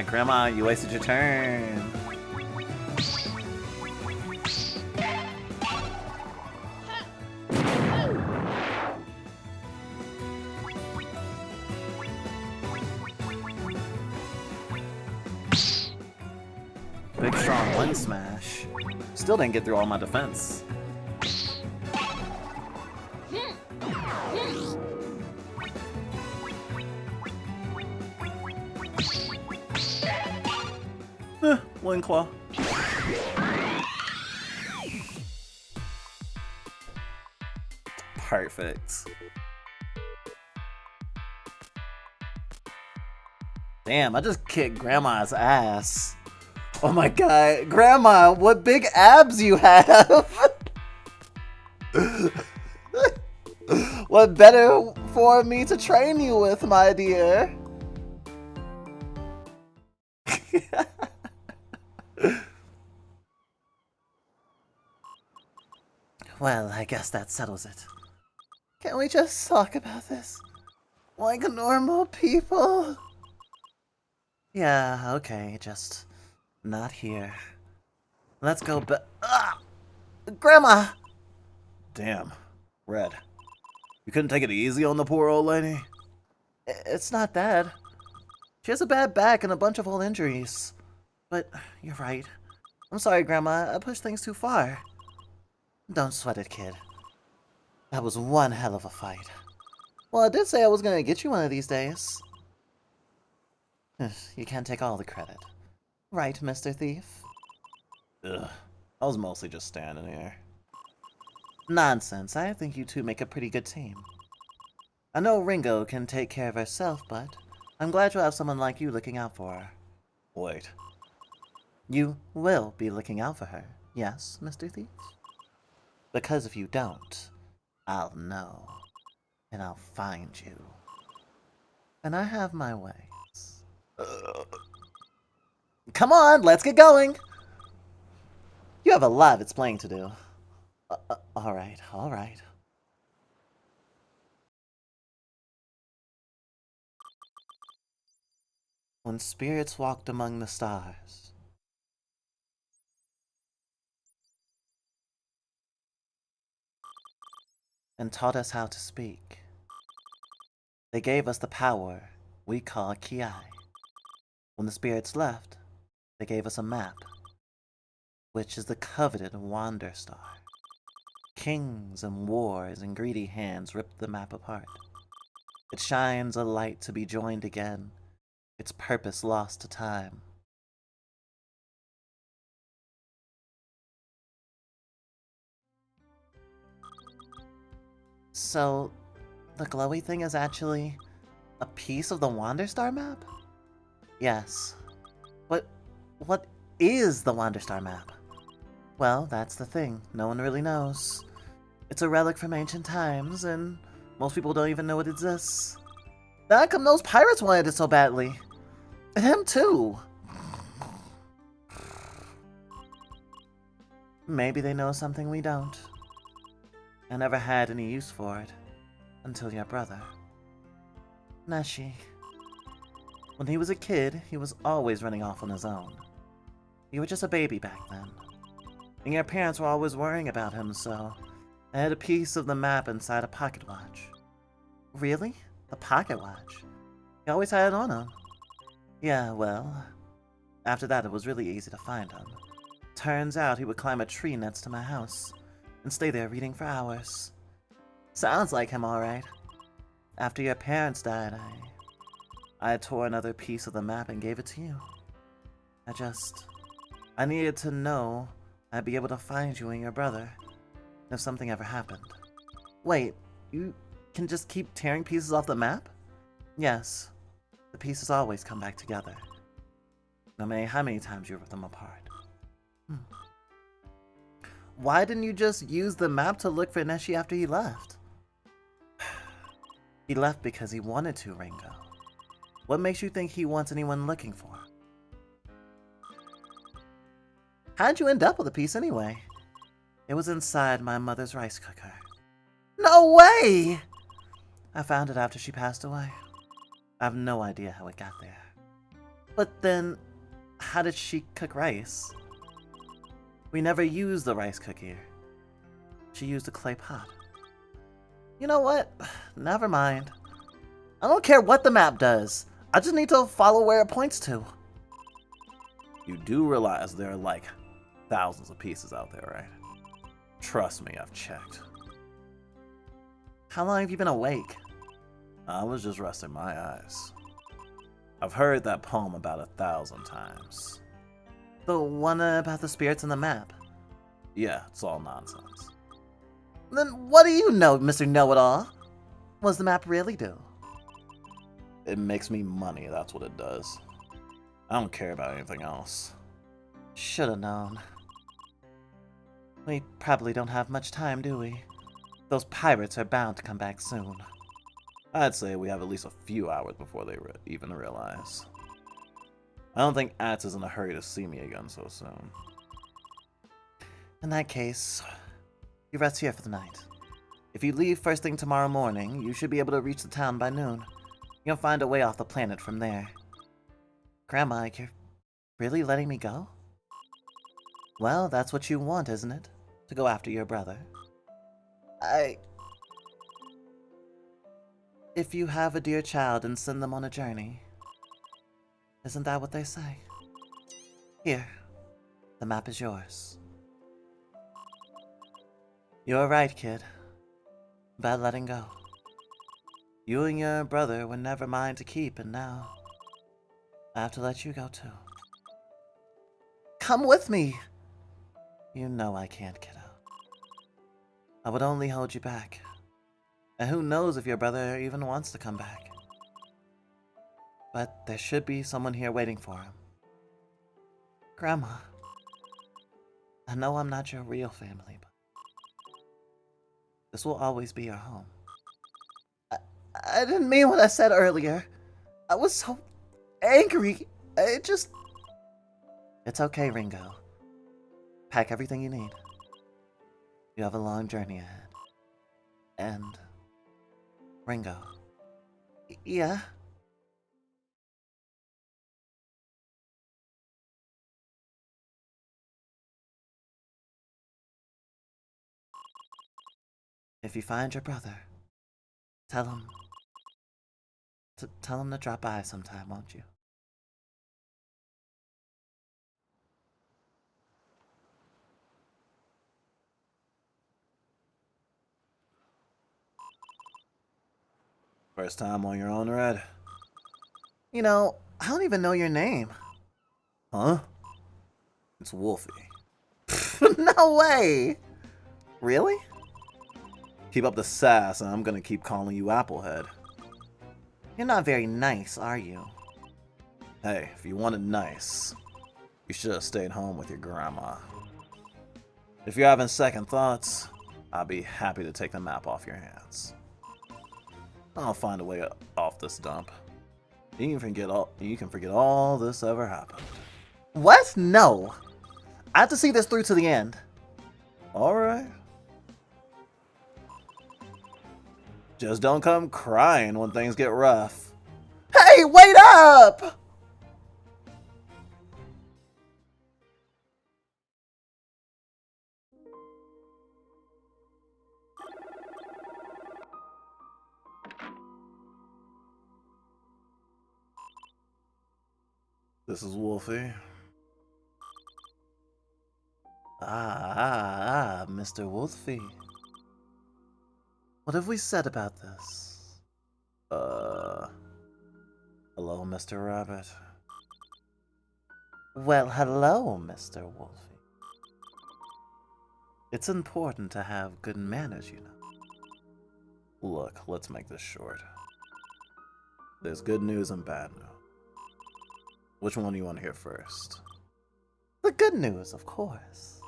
Grandma, you wasted your turn. Big strong one smash. Still didn't get through all my defense. One claw. Perfect. Damn, I just kicked Grandma's ass. Oh my god, Grandma, what big abs you have! What better for me to train you with, my dear? Well, I guess that settles it. Can we just talk about this? Like normal people? Yeah, okay, just not here. Let's go Grandma! Damn, Red. You couldn't take it easy on the poor old lady? It's not bad. She has a bad back and a bunch of old injuries. But you're right. I'm sorry, Grandma. I pushed things too far. Don't sweat it, kid. That was one hell of a fight. Well, I did say I was gonna get you one of these days. You can't take all the credit. Right, Mr. Thief? Ugh. I was mostly just standing here. Nonsense. I think you two make a pretty good team. I know Ringo can take care of herself, but I'm glad you'll have someone like you looking out for her. Wait. You will be looking out for her, yes, Mr. Thief? Because if you don't, I'll know. And I'll find you. And I have my ways. Come on, let's get going! You have a lot of explaining to do. Alright, alright. When spirits walked among the stars, and taught us how to speak, they gave us the power we call Ki. When the spirits left, they gave us a map, which is the coveted Wander Star. Kings and wars and greedy hands ripped the map apart. It shines a light to be joined again, its purpose lost to time. So, the glowy thing is actually a piece of the Wander Star map? Yes. What is the Wander Star map? Well, that's the thing. No one really knows. It's a relic from ancient times, and most people don't even know it exists. How come those pirates wanted it so badly? And him too. Maybe they know something we don't. I never had any use for it. Until your brother. Neshi. When he was a kid, he was always running off on his own. You were just a baby back then. And your parents were always worrying about him, so I had a piece of the map inside a pocket watch. Really? The pocket watch? He always had it on him. Yeah, well, after that it was really easy to find him. Turns out he would climb a tree next to my house and stay there reading for hours. Sounds like him, alright. After your parents died, I tore another piece of the map and gave it to you. I needed to know I'd be able to find you and your brother if something ever happened. Wait, you can just keep tearing pieces off the map? Yes, the pieces always come back together. No matter how many times you rip them apart. Why didn't you just use the map to look for Neshi after he left? He left because he wanted to, Ringo. What makes you think he wants anyone looking for him? How'd you end up with a piece anyway? It was inside my mother's rice cooker. No way! I found it after she passed away. I have no idea how it got there. But then, how did she cook rice? We never used the rice cooker. She used a clay pot. You know what? Never mind. I don't care what the map does. I just need to follow where it points to. You do realize there are like thousands of pieces out there, right? Trust me, I've checked. How long have you been awake? I was just resting my eyes. I've heard that poem about 1,000 times. The one about the spirits in the map? Yeah, it's all nonsense. Then what do you know, Mr. Know-It-All? What does the map really do? It makes me money, that's what it does. I don't care about anything else. Should've known. We probably don't have much time, do we? Those pirates are bound to come back soon. I'd say we have at least a few hours before they even realize. I don't think Ats is in a hurry to see me again so soon. In that case, you rest here for the night. If you leave first thing tomorrow morning, you should be able to reach the town by noon. You'll find a way off the planet from there. Grandma, you're really letting me go? Well, that's what you want, isn't it? To go after your brother. If you have a dear child and send them on a journey, isn't that what they say? Here, the map is yours. You're right, kid. Bad letting go. You and your brother were never mine to keep, and now I have to let you go too. Come with me! You know I can't, kiddo. I would only hold you back. And who knows if your brother even wants to come back. But there should be someone here waiting for him. Grandma. I know I'm not your real family, but this will always be your home. I didn't mean what I said earlier. I was so angry. It's okay, Ringo. Pack everything you need. You have a long journey ahead. And... Ringo. Yeah? If you find your brother, tell him... tell him to drop by sometime, won't you? First time on your own, Red? You know, I don't even know your name. Huh? It's Wolfe. No way! Really? Keep up the sass, and I'm gonna keep calling you Applehead. You're not very nice, are you? Hey, if you wanted nice, you should have stayed home with your grandma. If you're having second thoughts, I'd be happy to take the map off your hands. I'll find a way off this dump. You can forget all this ever happened. What? No. I have to see this through to the end. Alright. Just don't come crying when things get rough. Hey, wait up! This is Wolfe. Mr. Wolfe. What have we said about this? Hello, Mr. Rabbit. Well, hello, Mr. Wolfe. It's important to have good manners, you know. Look, let's make this short. There's good news and bad news. Which one do you want to hear first? The good news, of course.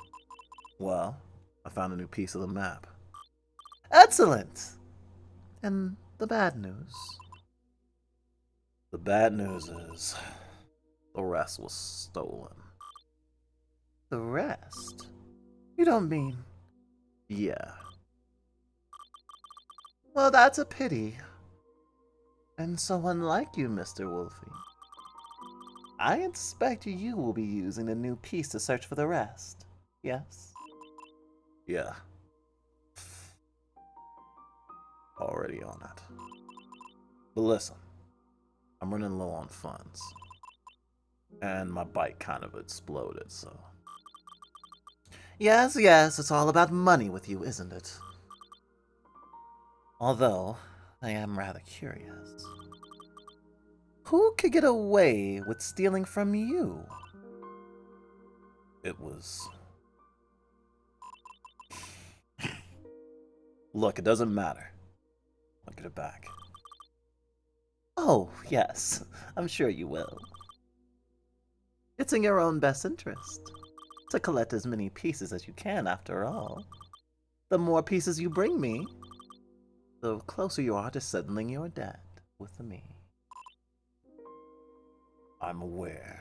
Well, I found a new piece of the map. Excellent! And the bad news? The bad news is the rest was stolen. The rest? You don't mean... Yeah. Well, that's a pity. And so unlike you, Mr. Wolfe, I expect you will be using the new piece to search for the rest. Yes? Yeah. Already on it. But listen, I'm running low on funds. And my bike kind of exploded, so... Yes, it's all about money with you, isn't it? Although, I am rather curious. Who could get away with stealing from you? It was... Look, it doesn't matter. I'll get it back. Oh, yes. I'm sure you will. It's in your own best interest to collect as many pieces as you can, after all. The more pieces you bring me, the closer you are to settling your debt with me. I'm aware.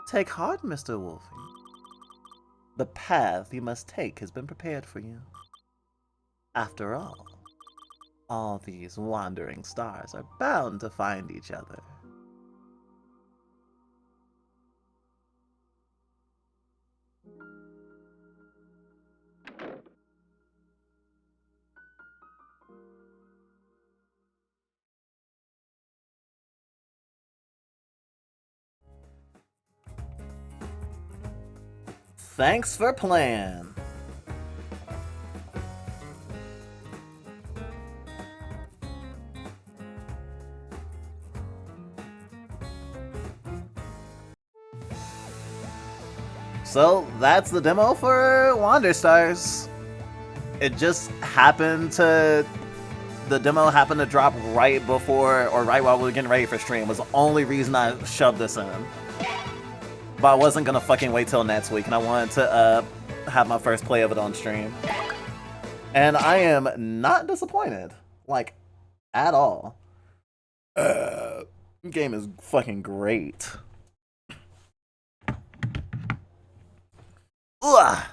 Take heart, Mr. Wolfe. The path you must take has been prepared for you. After all these wandering stars are bound to find each other. Thanks for playing. So that's the demo for Wander Stars. It just happened to... The demo happened to drop right before, or right while we were getting ready for stream. Was the only reason I shoved this in. But I wasn't gonna fucking wait till next week, and I wanted to have my first play of it on stream. And I am not disappointed. Like, at all. Game is fucking great. Ugh.